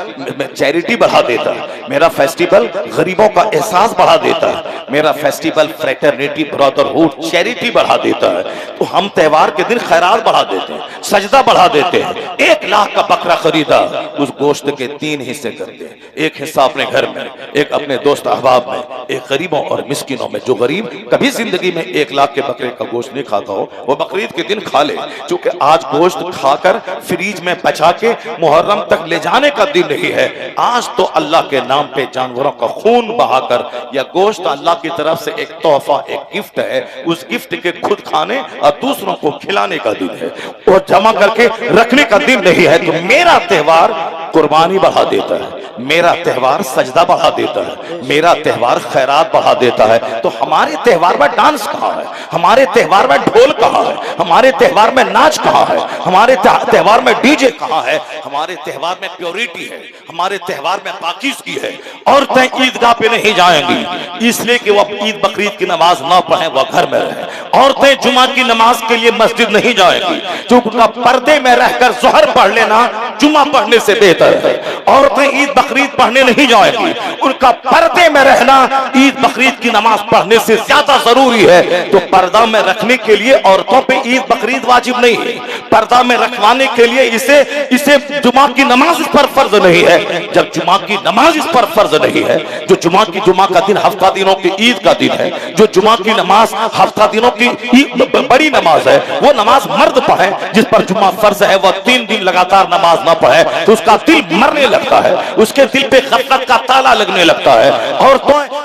चैरिटी बढ़ा देता है, मेरा फेस्टिवल गरीबों का एहसास बढ़ा देता है, मेरा फेस्टिवल फ्रेटर्निटी, ब्रदरहुड, चैरिटी बढ़ा देता है। तो हम त्योहार के दिन खैरात बढ़ा देते हैं, सजदा बढ़ा देते हैं। 1 लाख का बकरा खरीदा, उस गोश्त के 3 हिस्से करते हैं, एक हिस्सा अपने घर में, एक अपने दोस्त अहबाब में, एक गरीबों और मिस्किनों में। जो गरीब कभी जिंदगी में 1 लाख के बकरे का गोश्त नहीं खाता हो, वो बकरीद के दिन खा ले, क्योंकि आज गोश्त खाकर फ्रीज में बचा के मुहर्रम तक ले जाने का दिन नहीं है। आज तो अल्लाह के नाम पे जानवरों का खून बहाकर या गोश्त अल्लाह की तरफ से एक तोहफा, एक गिफ्ट है, उस गिफ्ट के खुद खाने और दूसरों को खिलाने का दिन है, और जमा करके रखने का दिन नहीं है। तो मेरा त्योहार कुर्बानी बढ़ा देता है, मेरा त्योहार सजदा बढ़ा देता है, मेरा त्योहार खैरात बढ़ा देता है। तो हमारे त्योहार में डांस कहाँ है? हमारे त्योहार में ढोल कहाँ है? हमारे त्योहार में नाच कहाँ है? हमारे त्योहार में डीजे कहाँ है? हमारे त्योहार में प्योरिटी है, हमारे त्योहार में पाकीज़गी है। औरतें ईदगाह पे नहीं जाएंगी इसलिए कि वह ईद बकरीद की नमाज ना पढ़े, वह घर में रहे। औरतें जुमा की नमाज के लिए मस्जिद नहीं जाएंगी, क्योंकि उनका पर्दे में रहकर जोहर पढ़ लेना जुमा पढ़ने से बेहतर है। औरतें ईद बकरीद पढ़ने नहीं जाएंगी, उनका पर्दे में रहना ईद बकरीद की नमाज पढ़ने से ज्यादा जरूरी है। तो पर्दा में रखने के लिए औरतों पे ईद बकरीद वाजिब नहीं है, पर्दा में रखवाने के लिए इसे जुमा की नमाज इस पर फर्ज नहीं है। जब जुमा की नमाज इस पर फर्ज नहीं है, जो जुमा का दिन हफ्ता दिनों की ईद का दिन है, जो जुमा की नमाज हफ्ता दिनों की बड़ी नमाज है, वो नमाज मर्द पढ़े जिस पर जुमा फर्ज है, वह 3 दिन लगातार नमाज ना पढ़े तो उसका दिल मरने लगता है, उसके दिल पे गफलत का ताला लगने लगता है।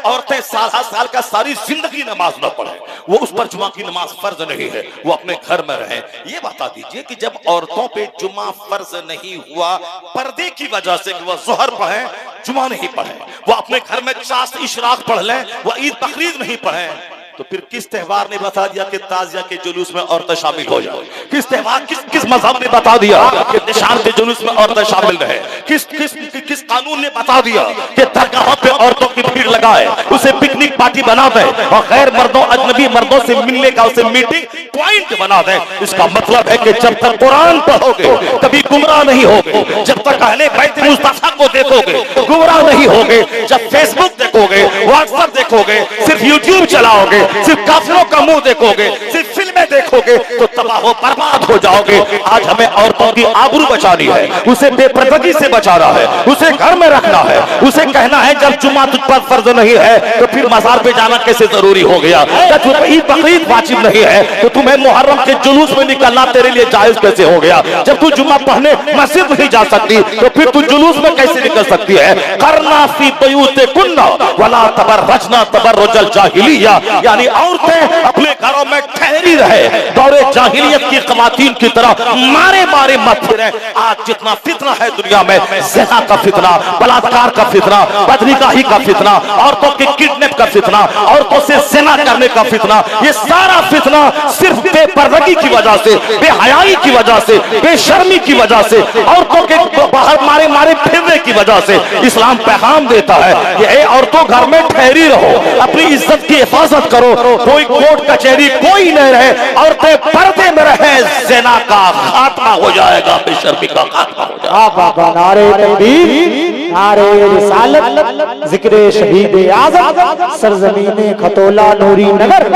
औरतें साल का सारी जिंदगी नमाज ना पढ़े, वो उस पर जुमा की नमाज फर्ज नहीं है, वो अपने घर में रहे। ये बता दीजिए कि जब औरतों पे जुमा फर्ज नहीं हुआ पर्दे की वजह से कि वह जोहर पढ़े, जुमा नहीं पढ़े, वो अपने घर में चास्त इशराक पढ़ लें, वह ईद बकरीद नहीं पढ़े, तो फिर किस त्योहार ने बता दिया कि ताजिया के जुलूस में औरतें शामिल हो जाए? किस त्योहार किस मजहब ने बता दिया कि निशान के जुलूस में औरतें शामिल रहे? किस कानून ने बता दिया कि दरगाहों पे औरतों की भीड़ लगाए, उसे पिकनिक पार्टी बना दे और गैर मर्दों अजनबी मर्दों से मिलने का उसे मीटिंग पॉइंट बना दे? इसका मतलब है कि जब तक कुरान पढ़ोगे कभी गुमराह नहीं होगे, जब तक अहले बैत मुस्तफा को देखोगे गुमराह नहीं होगे, जब फेसबुक देखोगे, व्हाट्सएप देखोगे, सिर्फ यूट्यूब चलाओगे, सिर्फ काफिरों का मुंह देखोगे, सिर्फ फिल्में देखोगे तो तबाह बर्बाद हो जाओगे। आज हमें औरतों की आबरू बचानी है, उसे बेपर्दगी से बचाना है, उसे घर में रखना है, उसे कहना है जब जुम्मा तुझ पर फर्ज नहीं है तो फिर मजार पे जाना कैसे जरूरी हो गया? जब ईद बकरीद वाजिब नहीं है तो तुम्हें मुहर्रम के जुलूस में निकलना तेरे लिए जायज कैसे हो गया? जब तू जुम्मा पढ़ने मस्जिद नहीं जा सकती तो फिर तू जुलूस में कैसे निकल सकती है? करना फी बुयूतिकुन्ना वला तबर्रजना तबर्रुजल जाहिलिया, यानी औरतें अपने घरों में ठहरी रहे, दौरे जाहिलियत की खवातीन की तरह मारे मारे मत फिरे। आज जितना फितना है दुनिया में, ज़िना का फितना, बलात्कार का फितना, बदनिकाही का फितना, औरतों के किडनैप का फितना, औरतों से ज़िना करने का फितना, ये सारा फितना सिर्फ बेपर्दगी की वजह से, बेहयाई की वजह से, बेशर्मी की वजह से, औरतों के बाहर मारे मारे फिरने की वजह से इस्लाम पैगाम देता है कि ए औरतों घर में ठहरी रहो, अपनी इज्जत की हिफाजत करो, कोई कोर्ट कचहरी कोई नहीं रहे, औरतें पर्दे में रहे, ज़िना का खात्मा हो जाएगा, बेशर्मी का खात्मा हो जाएगा। नारे तकबीर, नारे रिसालत, जिक्र शहीद आज़म, सरज़मीन खतोला नूरी नगर।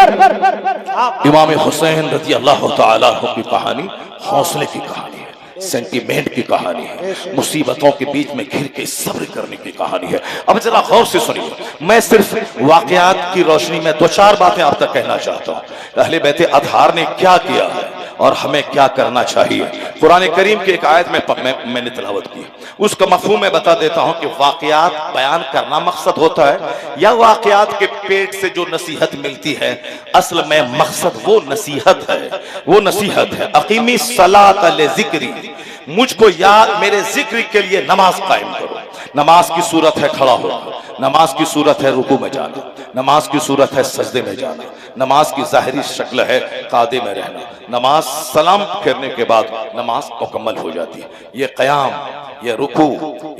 इमाम हुसैन रज़ी अल्लाह तआला अन्हु की कहानी हौसले की कहानी है, सेंटीमेंट की कहानी है, मुसीबतों के बीच में घिर के सब्र करने की कहानी है। अब जरा गौर से सुनिए, मैं सिर्फ वाकयात की रोशनी में 2-4 बातें आप तक कहना चाहता हूँ। अहले बैत अतहार ने क्या किया है और हमें क्या करना चाहिए। कुरान करीम की एक आयत में मैंने तिलावत की, उसका मफहूम मैं बता देता हूं कि वाकयात बयान करना मकसद होता है या वाकयात के पेट से जो नसीहत मिलती है, असल में मकसद वो नसीहत है, वो नसीहत है। अकीमी सलात अल ज़िक्री, मुझको याद मेरे जिक्र के लिए नमाज कायम करो। नमाज की सूरत है खड़ा होना, नमाज की सूरत है रुकू में जाना, नमाज की सूरत है सजदे में जाना, नमाज की जाहिरी शक्ल है कादे में रहना, नमाज सलाम करने के बाद नमाज मुकम्मल हो जाती है। ये क़याम, ये रुकू,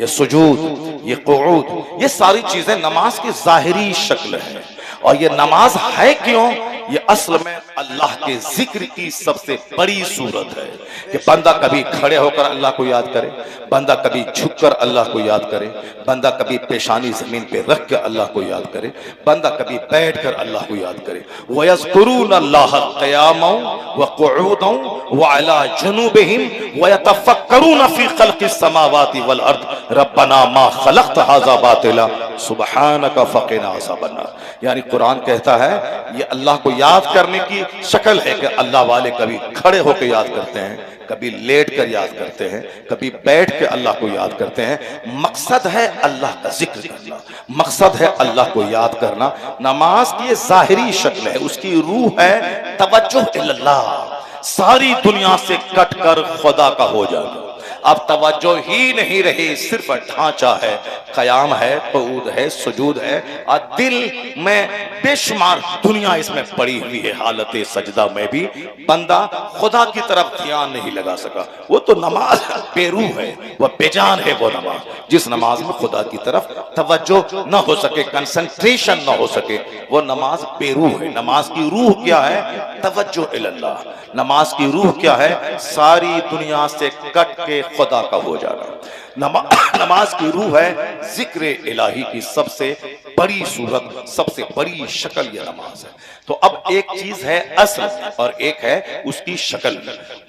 ये सुजूद, ये क़ुऊद, ये सारी चीजें नमाज की जाहिरी शक्ल है। और ये नमाज है क्यों? ये असल में अल्लाह के जिक्र की सबसे बड़ी सूरत है कि बंदा कभी खड़े होकर अल्लाह को याद करे, बंदा कभी झुककर अल्लाह को याद करे, बंदा कभी पेशानी जमीन पे रख कर अल्लाह को याद करे, बंदा कभी बैठ कर अल्लाह को याद करे। वयज़कुरूनल्लाह क़ियामन व क़ुऊदन व अला जुनूबिहिम व यतफ़क्करून फ़ी ख़ल्क़िस समावाति वल अर्द रब्बना मा ख़लक़्त हाज़ा बातिला सुब्हानका फ़क़िना अज़ाबन्नार। यानी कुरान कहता है ये अल्लाह को याद करने की शक्ल है कि अल्लाह वाले कभी खड़े होकर याद करते हैं, कभी लेट कर याद करते हैं, कभी बैठ के अल्लाह को याद करते हैं। मकसद है अल्लाह का जिक्र करना, मकसद है अल्लाह को याद करना। नमाज की ये जाहिरी शक्ल है, उसकी रूह है तवज्जुह इल्लल्लाह, सारी दुनिया से कट कर खुदा का हो जाना। अब तवज्जो ही नहीं रही, सिर्फ ढांचा है, क़याम है, क़ुऊद है, सुजूद है, और दिल में बेशुमार दुनिया इसमें पड़ी हुई है। हालत सजदा में भी बंदा खुदा की तरफ ध्यान नहीं लगा सका। वो तो नमाज बेरूह है, वह बेजान है। वो नमाज, जिस नमाज में खुदा की तरफ तवज्जो न हो सके, कंसंट्रेशन न हो सके, वो नमाज बेरूह है। नमाज की रूह क्या है? तवज्जो इल्लल्लाह। नमाज की रूह क्या है? सारी दुनिया से कट के खुदा का हो जाना। नमाज की रूह है जिक्र इलाही की सबसे बड़ी सूरत, सबसे बड़ी शक्ल ये नमाज है। तो अब एक चीज है असल और एक है उसकी शक्ल।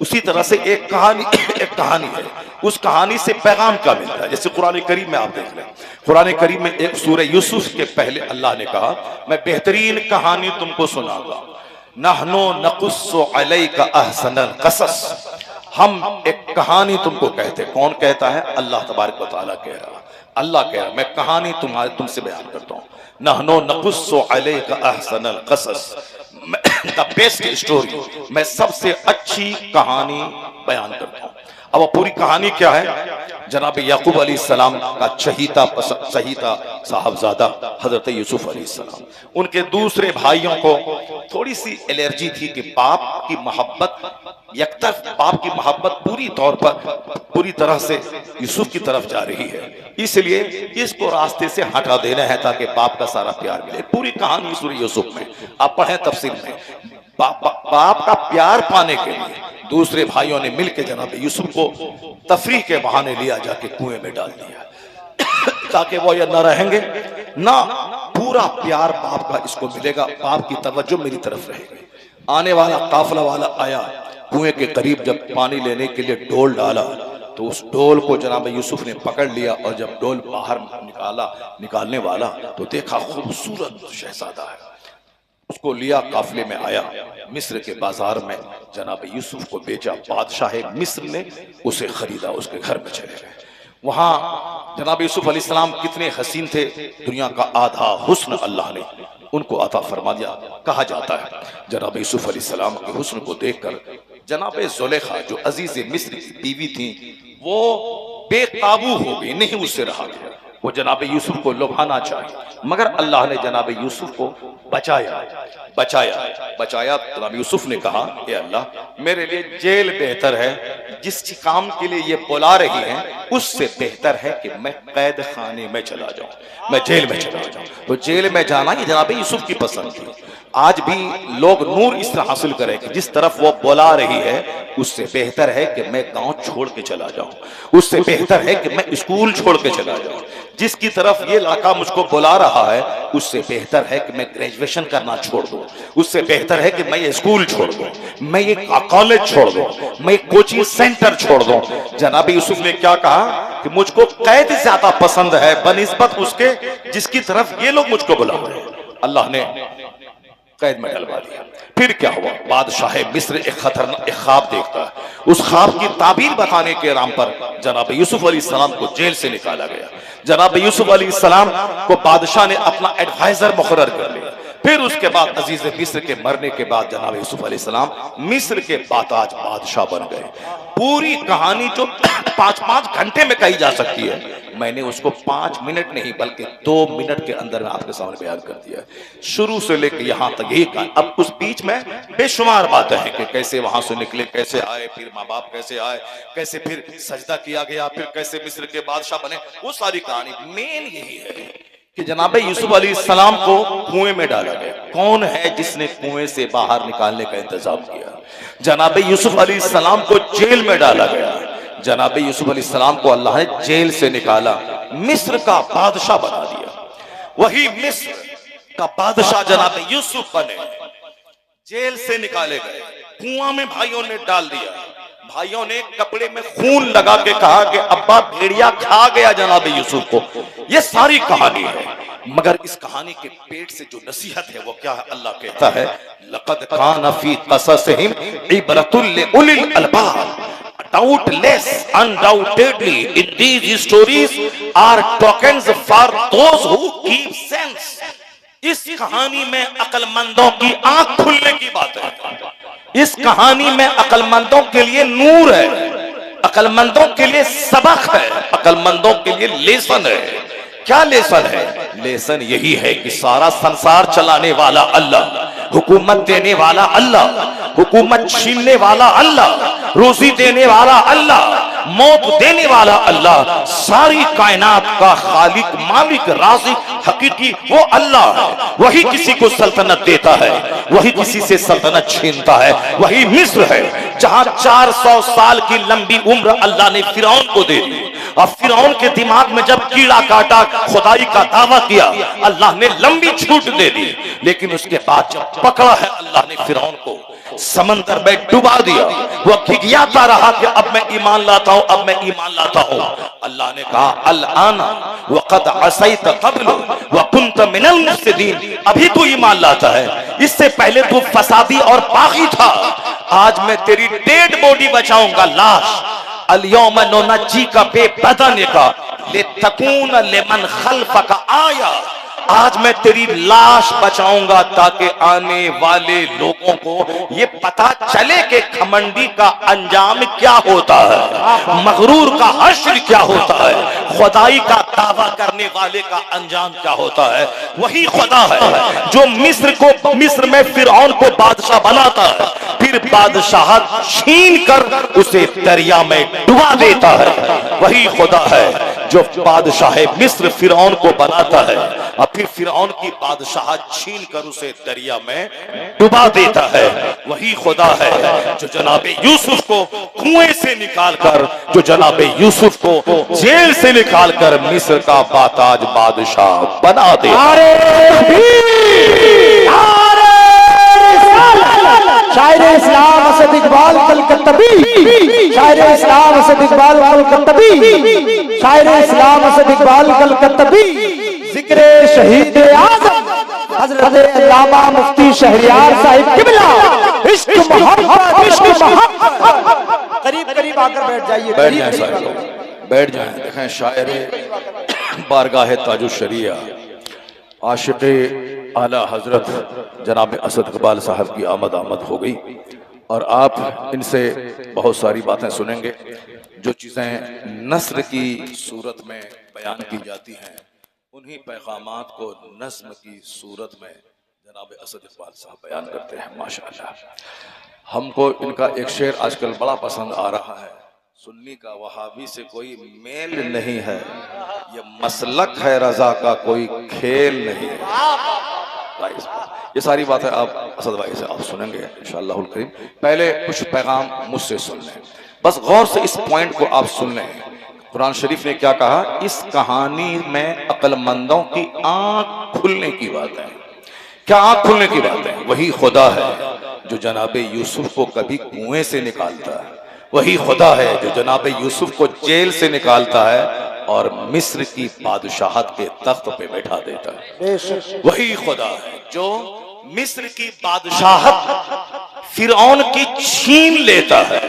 उसी तरह से एक कहानी है, उस कहानी से पैगाम क्या मिलता है। जैसे कुरान करीम में आप देख लें, कुरान करीम में एक सूरह यूसुफ के पहले अल्लाह ने कहा, मैं बेहतरीन कहानी तुमको सुनाऊंगा, नहनो नकुस्सु अलैका अहसनल क़सस, हम एक कहानी तुमको कहते। कौन कहता है? अल्लाह तबारक व तआला कह रहा, अल्लाह कह रहा मैं कहानी तुमसे बयान करता हूँ। नहनो नकुस्सु अलैका अहसनल क़सस, द बेस्ट स्टोरी, मैं सबसे अच्छी कहानी बयान करता हूँ। अब वो पूरी कहानी क्या है? जनाब याकूब अलैहिस्सलाम का चहीता साहबजादा हजरत यूसुफ अलैहिस्सलाम, उनके दूसरे भाइयों को थोड़ी सी एलर्जी थी कि बाप की मोहब्बत, यकतरफ बाप की मोहब्बत पूरी तरह से यूसुफ की तरफ जा रही है, इसलिए इसको रास्ते से हटा देना है ताकि बाप का सारा प्यार मिले। पूरी कहानी सूरह यूसुफ में आप पढ़ें तफसीर में, बाप का प्यार पाने के लिए दूसरे भाइयों ने मिलकर जनाब यूसुफ को तफरीह के बहाने लिया जाके कुएं में डाल दिया ताकि वो ये न रहेंगे ना, पूरा प्यार बाप का इसको मिलेगा, बाप की तवज्जो मेरी तरफ रहेगी। आने वाला काफिला वाला आया, कुएं के करीब जब पानी लेने के लिए डोल डाला तो उस डोल को जनाब यूसुफ ने पकड़ लिया और जब डोल बाहर निकालने वाला तो देखा खूबसूरत शहजादा है, उसको लिया, काफिले में आया, मिस्र के बाजार में जनाब यूसुफ को बेचा, बादशाह मिस्र ने उसे खरीदा, उसके घर में चले गए। वहां जनाब यूसुफ अलैहिस्सलाम कितने हसीन थे, दुनिया का आधा हुस्न अल्लाह ने उनको अता फरमा दिया। कहा जाता है जनाब यूसुफ अलैहिस्सलाम के हुस्न को देखकर जनाब जुलेखा जो अजीज मिस्र की बीवी थी वो बेकाबू हो गई, नहीं उससे रहा गया। वो जनाब यूसुफ को लुभाना चाहिए मगर अल्लाह ने जनाब यूसुफ को बचाया। जनाब यूसुफ ने कहा, ए अल्लाह मेरे लिए जेल बेहतर है, जिस काम के लिए ये बुला रही हैं उससे बेहतर है कि मैं कैद खाने में चला जाऊं, मैं जेल में चला जाऊं। तो जेल में जाना ये जनाब यूसुफ की पसंद थी। आज भी लोग नूर इस तरह हासिल करें कि जिस तरफ वो बुला रही है उससे बेहतर है कि मैं गांव छोड़ के चला जाऊं, उससे बेहतर है कि मैं स्कूल छोड़ के चला जाऊं, जिसकी तरफ ये लड़का मुझको बुला रहा है उससे बेहतर है कि मैं ग्रेजुएशन करना छोड़ दूं, उससे बेहतर है कि मैं ये स्कूल छोड़ दूं, मैं ये कॉलेज छोड़ दूं, मैं ये कोचिंग सेंटर छोड़ दूं। जनाब यूसुफ ने क्या कहा कि मुझको कैद ज्यादा पसंद है बनिस्बत उसके जिसकी तरफ ये लोग मुझको बुला रहे हैं। अल्लाह ने कैद में डलवा दिया। फिर क्या हुआ? बादशाह मिस्र एक खतरनाक ख्वाब देखता है, उस ख्वाब की ताबीर बताने के नाम पर जनाब यूसुफ अलैहिस्सलाम को जेल से निकाला गया। जनाब यूसुफ अलैहिस्सलाम को बादशाह ने अपना एडवाइजर मुकर्रर कर लिया। फिर उसके बाद अजीज मिस्र के मरने के बाद जनाब यूसुफ अलैहिस्सलाम मिस्र के बाताज बादशाह बन गए। पूरी कहानी जो 5-5 घंटे में कही जा सकती है, मैंने उसको 5 मिनट नहीं बल्कि 2 मिनट के अंदर में आपके सामने बयान कर दिया है, शुरू से लेकर यहां तक यही कहा। अब उस बीच में बेशुमार बातें हैं कि कैसे वहां से निकले, कैसे आए, फिर माँ बाप कैसे आए, कैसे फिर सजदा किया गया, फिर कैसे मिस्र के बादशाह बने, वो सारी कहानी। मेन यही है कि जनाब यूसुफ अलैहिस्सलाम को कुएं में डाला गया। कौन है जिसने कुएं से बाहर निकालने का इंतजाम किया? जनाब यूसुफ अलैहिस्सलाम को जेल में डाला गया। जनाब यूसुफ अलैहिस्सलाम को अल्लाह ने जेल से निकाला, मिस्र का बादशाह बना दिया। वही मिस्र का बादशाह जनाब यूसुफ बने, जेल से निकाले गए, कुआं में भाइयों ने डाल दिया। भाइयों ने कपड़े में खून लगा के कहा कि अब्बा भेड़िया खा गया जनाब यूसुफ को। ये सारी कहानी है, मगर इस कहानी के पेट से जो नसीहत है वो क्या है? अल्लाह कहता है, लक़द कान फी क़ससिहिम इबरतुल लिउलिल अलबाब। Doubtless, undoubtedly, in these stories are tokens for those who keep sense. इस कहानी में अक्लमंदों की आंख खुलने की बात है। इस कहानी में अक्लमंदों के लिए नूर है, अक्लमंदों के लिए सबक है, अक्लमंदों के लिए लेसन है। क्या लेसन है? लेसन यही है कि सारा संसार चलाने वाला अल्लाह, हुकूमत देने वाला अल्लाह, हुकूमत छीनने वाला अल्लाह, रोजी देने वाला अल्लाह, मौत देने वाला अल्लाह, सारी कायनात का खालिक, मालिक, राज़िक, हकीकी वो अल्लाह है। वही किसी को सल्तनत देता है, वही किसी से सल्तनत छीनता है। वही मिस्र है जहां 400 साल की लंबी उम्र अल्लाह ने फिरौन को दे दी। अब फिरौन के दिमाग में जब कीड़ा काटा, खुदाई का दावा किया, अल्लाह ने लंबी छूट दे दी। लेकिन उसके बाद जब पकड़ा है अल्लाह ने फिरौन को, समंदर में डुबा दिया। वो खिगियाता रहा कि अब मैं ईमान लाता हूं, अब मैं ईमान लाता हूं। अल्लाह ने कहा अल आना वक़द असैत क़ब्ल व कुन्त मिनल मुफ़्सिदीन, अभी तू ईमान लाता है, इससे पहले तू फसादी और बागी था। आज मैं तेरी डेड बॉडी बचाऊंगा, लाश। अल यौम नुनज्जीका बिबदनिका लितकून लिमन खल्फका आया, आज मैं तेरी लाश बचाऊंगा ताकि आने वाले लोगों को ये पता चले कि घमंडी का अंजाम क्या होता है, मगरूर का हश्र क्या होता है, खुदाई का दावा करने वाले का अंजाम क्या होता है। वही खुदा है जो मिस्र में फिरौन को बादशाह बनाता है, फिर बादशाहत छीन कर उसे दरिया में डुबा देता है। वही खुदा है जो बादशाह मिस्र फिरौन को बनाता है और फिर फिरौन की बादशाहत छीन कर उसे दरिया में डुबा देता है। वही खुदा है जो जनाबे यूसुफ को कुएं से निकालकर, जो जनाबे यूसुफ को जेल से निकालकर मिस्र का बाताज बादशाह बना दे। शायर इस्लाम असद इकबाल कलकत्तबी, शायर इस्लाम असद इकबाल कलकत्तबी, शायर इस्लाम असद इकबाल कलकत्तबी, जिक्र शहीद आज़म हज़रत अल्लामा मुफ्ती शहरियार साहिब किबला। इश्क मोहब्बत, इश्क मोहब्बत। करीब करीब आकर बैठ जाइए, बैठ जाएं सारे लोग, बैठ जाएं। देखें शायर बारगाह ताजुश शरिया आशिक़े आला हजरत जनाब असद इकबाल साहब की आमद हो गई और आप इनसे बहुत सारी बातें सुनेंगे। जो चीज़ें नस्र की सूरत में बयान की जाती हैं, उन्हीं पैगामात को नज़्म की सूरत में जनाब असद इकबाल साहब बयान करते हैं। माशाअल्लाह, हमको इनका एक शेर आजकल बड़ा पसंद आ रहा है। सुन्नी का वहाबी से कोई मेल नहीं है, ये मसलक है रजा का कोई खेल नहीं है। ये सारी बातें आप असद भाई से आप सुनेंगे इंशाअल्लाह करीम। पहले कुछ पैगाम मुझसे सुन लें, बस गौर से इस पॉइंट को आप सुन लें। कुरान शरीफ ने क्या कहा, इस कहानी में अक्लमंदों की आंख खुलने की बात है। क्या आंख खुलने की बात है? वही खुदा है जो जनाबे यूसुफ को कभी कुएं से निकालता है, वही खुदा है जो जनाबे यूसुफ को जेल से निकालता है और मिस्र की बादशाहत के तख्त पे बैठा देता है। वही खुदा है जो मिस्र की बादशाहत फिरौन की छीन लेता है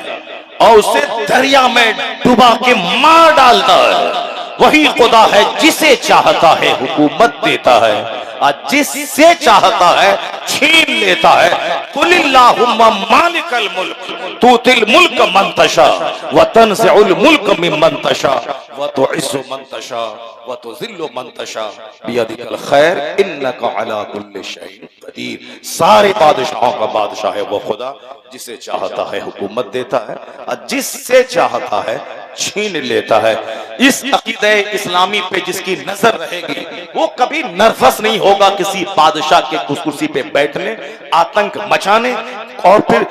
और उसे दरिया में डुबा के मार डालता है। वही खुदा है जिसे चाहता है हुकूमत देता है और जिससे चाहता है छीन लेता है। कुलिल्लाहुम्मा मालिकल मुल्क तुतिल मुल्क मन तशा व तनज़िउल मुल्क मिम्मन तशा व तुइज़्ज़ु मन तशा व तुज़िल्लु मन तशा बियदिकल खैर इन्नका अला कुल्लि शैइन कदीर। सारे बादशाहों का बादशाह है वो खुदा जिसे चाहता है हुकूमत देता है और जिससे चाहता है छीन लेता है। इस अकीदे इस्लामी पे जिसकी नजर रहेगी वो कभी नर्वस नहीं होगा किसी बादशाह के कुर्सी पे बैठने, आतंक मचाने और फिर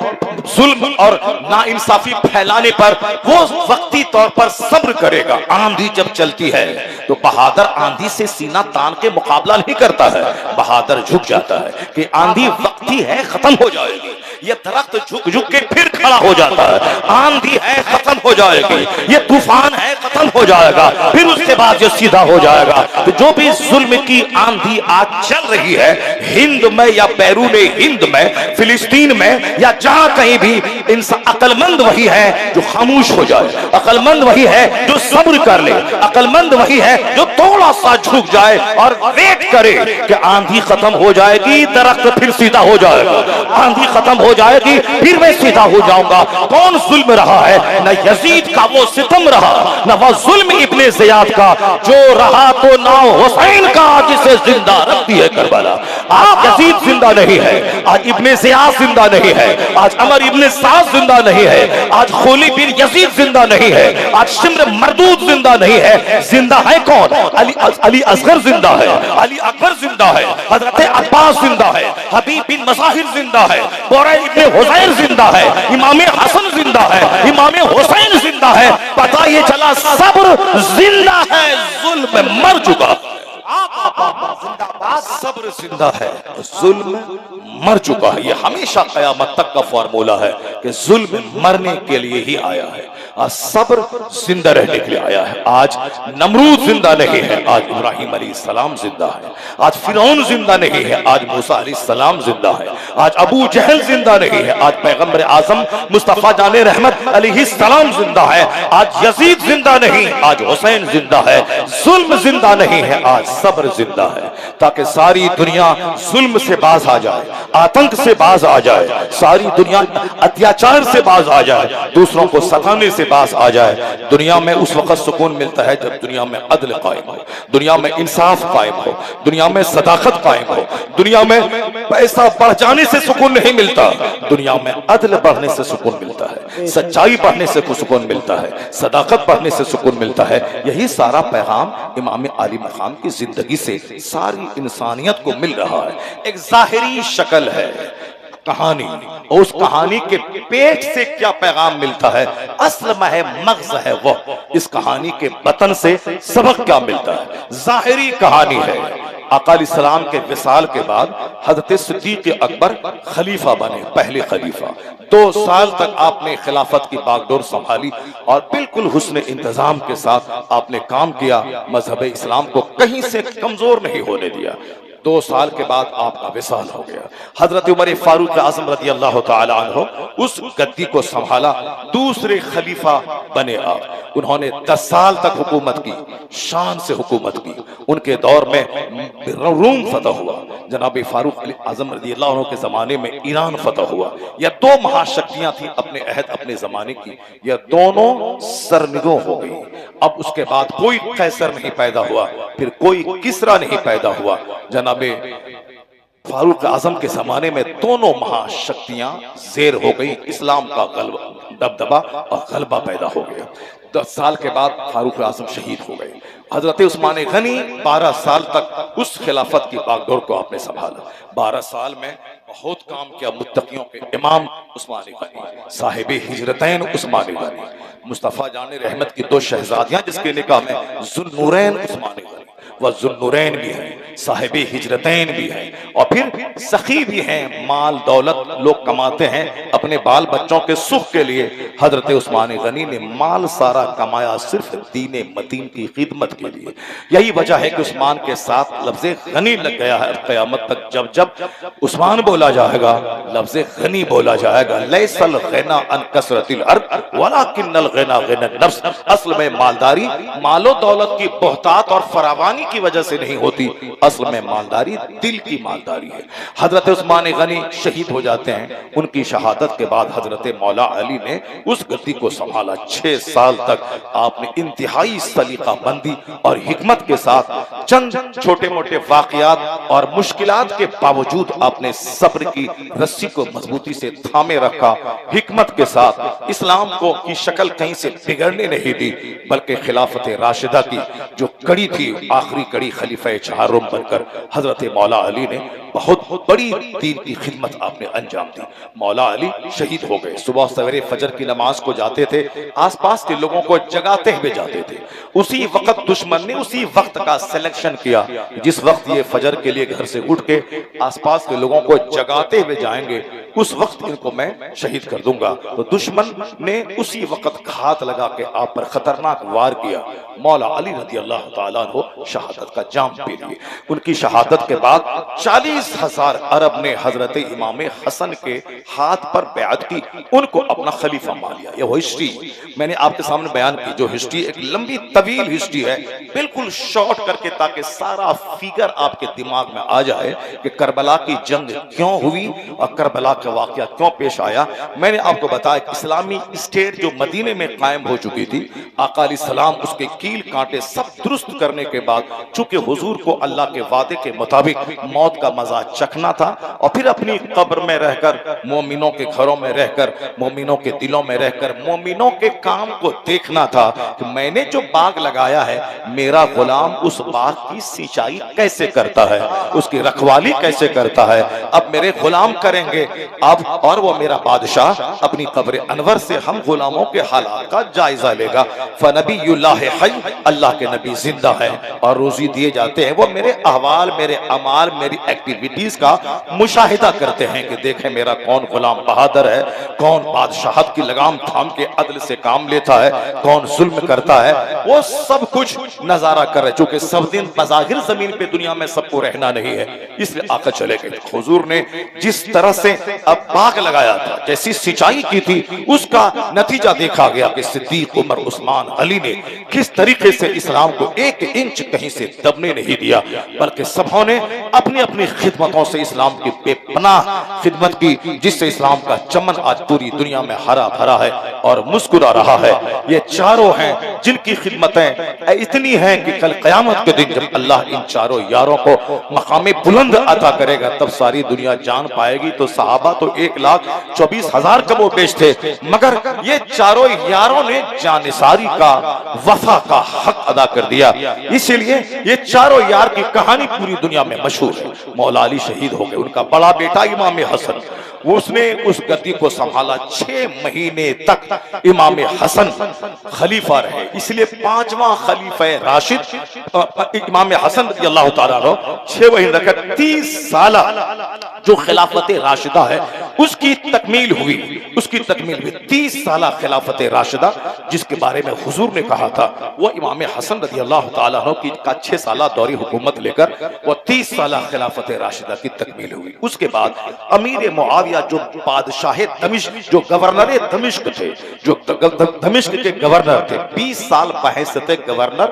जुल्म और नाइंसाफी फैलाने पर। वो वक्ती तौर पर सब्र करेगा। आंधी जब चलती है तो बहादुर आंधी से सीना तान के मुकाबला नहीं करता है, बहादुर झुक जाता है कि आंधी वक्ती है, खत्म हो जाएगी। ये दरख्त झुक झुक के फिर खड़ा हो जाता है। आंधी है, खत्म हो जाएगी। ये तूफान है, खत्म हो जाएगा, फिर उसके बाद ये सीधा हो जाएगा। तो जो भी जुल्म की आंधी आज चल रही है हिंद में या बैरून हिंद में, फिलिस्तीन में या जहां कहीं भी, इंसान अक्लमंद वही है जो खामोश हो जाए, अक्लमंद वही है जो सब्र कर ले, अक्लमंद वही है जो थोड़ा सा झुक जाए और वेट करे कि आंधी खत्म हो जाएगी, दरख्त फिर सीधा हो जाएगा, आंधी खत्म हो जाएगी, फिर मैं सीधा हो जाऊंगा। कौन जुल्म रहा है? न यजीद का वो सितम रहा, न वो जुल्म इब्ने ज़ियाद का, जो रहा तो ना हुसैन का जिसे जिंदा रखती है करबला। आज यजीद जिंदा नहीं है, आज इब्ने ज़ियाद जिंदा नहीं है, आज अमर इब्ने साद जिंदा नहीं है, आज खुली बिन यजीद जिंदा नहीं है, आज शिम्र मर्द मरदूद जिंदा नहीं है। जिंदा है कौन? अली असगर जिंदा है, अली अकबर जिंदा है, हजरत अब्बास जिंदा है, हबीब बिन मज़ाहिर जिंदा है, बोरा इब्ने हुज़ैर जिंदा है, इमाम हसन जिंदा है, इमाम हुसैन जिंदा है। पता ये चला सब्र जिंदा है, जुल्म मर चुका। सब्र जिंदा है, जुल्म मर चुका है। ये हमेशा क़यामत तक का फार्मूला है कि जुल्म मरने के लिए ही आया है, आज सब्र जिंदा रहने के लिए आया है। आज नमरूद जिंदा नहीं है, आज इब्राहिम अलैहिस्सलाम जिंदा है। आज फिरौन जिंदा नहीं है, आज मूसा अलैहिस्सलाम जिंदा है। आज अबू जहल जिंदा नहीं है, आज पैगंबर आजम मुस्तफा जाने रहमत अलैहिस्सलाम जिंदा है। आज यजीद जिंदा नहीं, आज हुसैन जिंदा है। जुल्म जिंदा नहीं है, आज सब्र जिंदा है, ताकि सारी दुनिया जुल्म से बाज आ जाए, आतंक से बाज आ जाए, सारी दुनिया अत्याचार से बाज आ जाए, दूसरों को सताने से बाज आ जाए। दुनिया में उस वक्त सुकून मिलता है जब दुनिया में अदल कायम हो, दुनिया में इंसाफ कायम हो, दुनिया में सदाकत कायम हो। दुनिया में पैसा बढ़ जाने से सुकून नहीं मिलता, दुनिया में अदल बढ़ने से सुकून मिलता है, सच्चाई बढ़ने से सुकून मिलता है, सदाकत बढ़ने से सुकून मिलता है। यही सारा पैगाम इमाम आली मकाम की जिंदगी से सारी इंसानियत को मिल रहा है। एक जाहिरी शक्ल है कहानी, और उस कहानी के पेट से क्या पैगाम मिलता है, असल में है मग़ज़ है वो। इस कहानी के बतन से सबक क्या मिलता है, जाहिरी कहानी है। आका अलैहिस्सलाम के विसाल के बाद हज़रत सिद्दीक़ अकबर खलीफा बने, पहले खलीफा। 2 साल तक आपने खिलाफत की बागडोर संभाली और बिल्कुल हुस्न इंतजाम के साथ आपने काम किया, मजहब इस्लाम को कहीं से कमजोर नहीं होने दिया। 2 साल के बाद आपका विसाल हो गया। हजरत उमर फारूक आज़म रज़ी अल्लाह तआला अन्हु उस गद्दी को संभाला, दूसरे खलीफा बने आप। उन्होंने 10 साल तक हुकूमत की, शान से हुकूमत की। उनके दौर में रूम फतह हुआ, जनाब फारूक आज़म रज़ी अल्लाह अन्हु के जमाने में ईरान फतह हुआ। यह 2 महाशक्तियां थी अपने अहद अपने जमाने की, यह दोनों सरनिगो हो गई। अब उसके बाद कोई कैसर नहीं पैदा हुआ, फिर कोई किसरा नहीं पैदा हुआ। जनाब फारूक आजम के जमाने में दोनों महाशक्तियां जेर हो गई, इस्लाम का दबदबा और गलबा पैदा हो गया। 10 साल के बाद फारूक आजम शहीद हो गए। हजरत उस्मान गनी 12 साल तक उस खिलाफत की बागडोर को आपने संभाला। 12 साल में बहुत काम किया। मुत्तकियों के इमाम उस्मान गनी, साहिब हिजरतैन उस्मान गनी, मुस्तफा जाने रहमत की 2 शहजादियां जिसके निकाह में ज़ुन्नूरैन उस्मान गनी, वह ज़ुन्नूरैन भी है, साहिब हिजरतैन भी है, और फिर सखी भी हैं। माल दौलत लोग कमाते हैं अपने बाल बच्चों के सुख के लिए, हजरत उस्मान गनी ने माल सारा कमाया सिर्फ दीन मतीन की खिदमत के लिए। यही वजह है कि उस्मान के साथ लफ्ज़ गनी लग गया है। क़यामत तक जब जब उस्मान बोला जाएगा, लफ्ज़ गनी बोला जाएगा। लैसल ग़िना अन कसरतिल अर्द वलाकिन्नल ग़िना ग़िनन नफ्स। असल में मालदारी मालो दौलत की बोहतात और फरावानी की वजह से नहीं होती, असल में मालदारी दिल की मालदारी है। हजरत उस्मान गनी शहीद हो जाते हैं। उनकी शहादत के बाद हजरत मौला अली ने उस गद्दी को संभाला। 6 साल तक आपने इंतहाई सलीकामंदी और हिकमत के साथ चंद छोटे मोटे वाकयात और मुश्किलात के बावजूद आपने सब्र की रस्सी को मजबूती से थामे रखा। हिकमत के साथ इस्लाम को की शक्ल कहीं से बिगड़ने नहीं दी, बल्कि खिलाफत राशिदा की जो कड़ी थी, आखिरी कड़ी खलीफा चारुम बनकर हजरत मौला अली ने बहुत बड़ी दीन की खिदमत आपने अंजाम दी। मौला अली शहीद हो गए। सुबह सवेरे फजर की नमाज को जाते थे, आसपास के लोगों को जगाते हुए जाते थे। उसी वक्त दुश्मन ने उसी वक्त का सिलेक्शन किया, जिस वक्त ये फजर के लिए घर से उठ के आसपास के लोगों को जगाते हुए जाएंगे, उस वक्त इनको मैं शहीद कर दूंगा। तो दुश्मन ने उसी वक्त घात लगा के आप पर खतरनाक वार किया। मौला अली रज़ी अल्लाह तआला अन्हु शहादत का जाम पी लिए। उनकी शहादत के बाद 40,000 अरब ने हजरत इमाम हसन के हाथ पर बैअत की, उनको अपना खलीफा मान लिया। यह हिस्ट्री मैंने आपके सामने बयान की, जो हिस्ट्री एक लंबी तवील हिस्ट्री है, बिल्कुल शॉर्ट करके, ताकि सारा फिगर आपके दिमाग में आ जाए कि करबला की जंग क्यों हुई और करबला का वाकया क्यों पेश आया। मैंने आपको बताया कि इस्लामी स्टेट जो मदीने में कायम हो चुकी थी, आका अलैहिस्सलाम उसके कील कांटे सब दुरुस्त करने के बाद, चूंकि हुजूर को अल्लाह के वादे के मुताबिक मौत का मजा मजा चखना था और फिर अपनी कब्र में रहकर, मोमिनों के घरों में रहकर, मोमिनों के दिलों में रहकर मोमिनों के काम को देखना था कि मैंने जो बाग लगाया है, मेरा गुलाम उस बाग की सिंचाई कैसे करता है, उसकी रखवाली कैसे करता है। अब मेरे गुलाम करेंगे अब, और वो मेरा बादशाह अपनी कब्र अनवर से हम गुलामों के हालात का जायजा लेगा। फनबीयुल्लाह हय, अल्लाह के नबी जिंदा है और रोजी दिए जाते हैं। वो मेरे अहवाल, मेरे अमाल, मेरी एक्टिविटीज का मुशाहिदा करते हैं कि देखें मेरा कौन गुलाम बहादुर है, कौन बादशाहत की लगाम थाम के अदल से काम लेता है, कौन जुल्म करता है। वो सब कुछ नजारा कर रहे, चूंकि सब दिन बज़ाहिर जमीन पे दुनिया में सबको रहना नहीं है, इसलिए आकर चले गए। हुजूर ने जिस तरह से अब बाग लगाया था, जैसी सिंचाई की थी, उसका नतीजा देखा गया कि सिद्दीक, उमर, उस्मान, अली ने किस तरीके से इस्लाम को एक इंच कहीं से दबने नहीं दिया, बल्कि सबों ने अपनी अपनी खिदमतों से इस्लाम की बेपनाह खिदमत की, जिससे इस्लाम का चमन आज पूरी दुनिया में हरा भरा है और मुस्कुरा रहा है। ये चारों हैं जिनकी खिदमतें इतनी हैं कि कल क़यामत के दिन जब अल्लाह इन चारों यारों को मकाम बुलंद अता करेगा, तब सारी दुनिया जान पाएगी। तो सहाबा तो 1,24,000 कमो बेश थे, मगर ये चारों यारों ने जानिसारी का, वफा का हक अदा कर दिया। इसीलिए ये चारों यार की कहानी पूरी दुनिया में मशहूर है। मौला अली शहीद हो गए, उनका बड़ा बेटा इमाम हसन, उसने उस गद्दी को संभाला 6 महीने तक। इमाम हसन खलीफा रहे, इसलिए 5वां खलीफा राशिद इमाम हसन रज़ियल्लाहु ताला अन्हु 6 महीने तक 30 साल जो खिलाफत राशिदा है उसकी तकमील हुई, उसकी तकमील हुई 30 साल खिलाफत राशिदा, जिसके बारे में हुजूर ने कहा था वो इमाम हसन रज़ियल्लाहु ताला अन्हु की का 6 साल दौरी हुकूमत लेकर वो 30 साल खिलाफत राशिदा की तकमील हुई। उसके बाद अमीर मुआविया जो बादशाह दमिश्क, जो गवर्नर दमिश्क थे, जो दमिश्क के गवर्नर थे, 20 साल बहैसियत गवर्नर,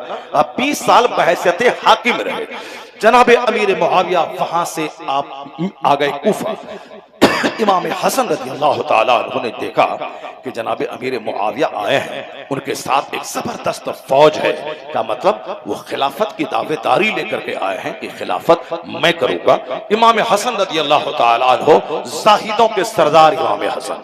20 साल बहैसियत हाकिम रहे। जनाब अमीर मुआविया वहां से आप आ गए कूफा। इमाम हसन रज़ियल्लाहु ताला अन्हु ने देखा कि जनाब अमीर मुआविया आए हैं, उनके साथ एक जबरदस्त फौज है, का मतलब वो खिलाफत की दावेदारी लेकर के आए हैं कि खिलाफत मैं करूंगा। इमाम हसन रज़ियल्लाहु ताला अन्हु जाहिदों के सरदार इमाम हसन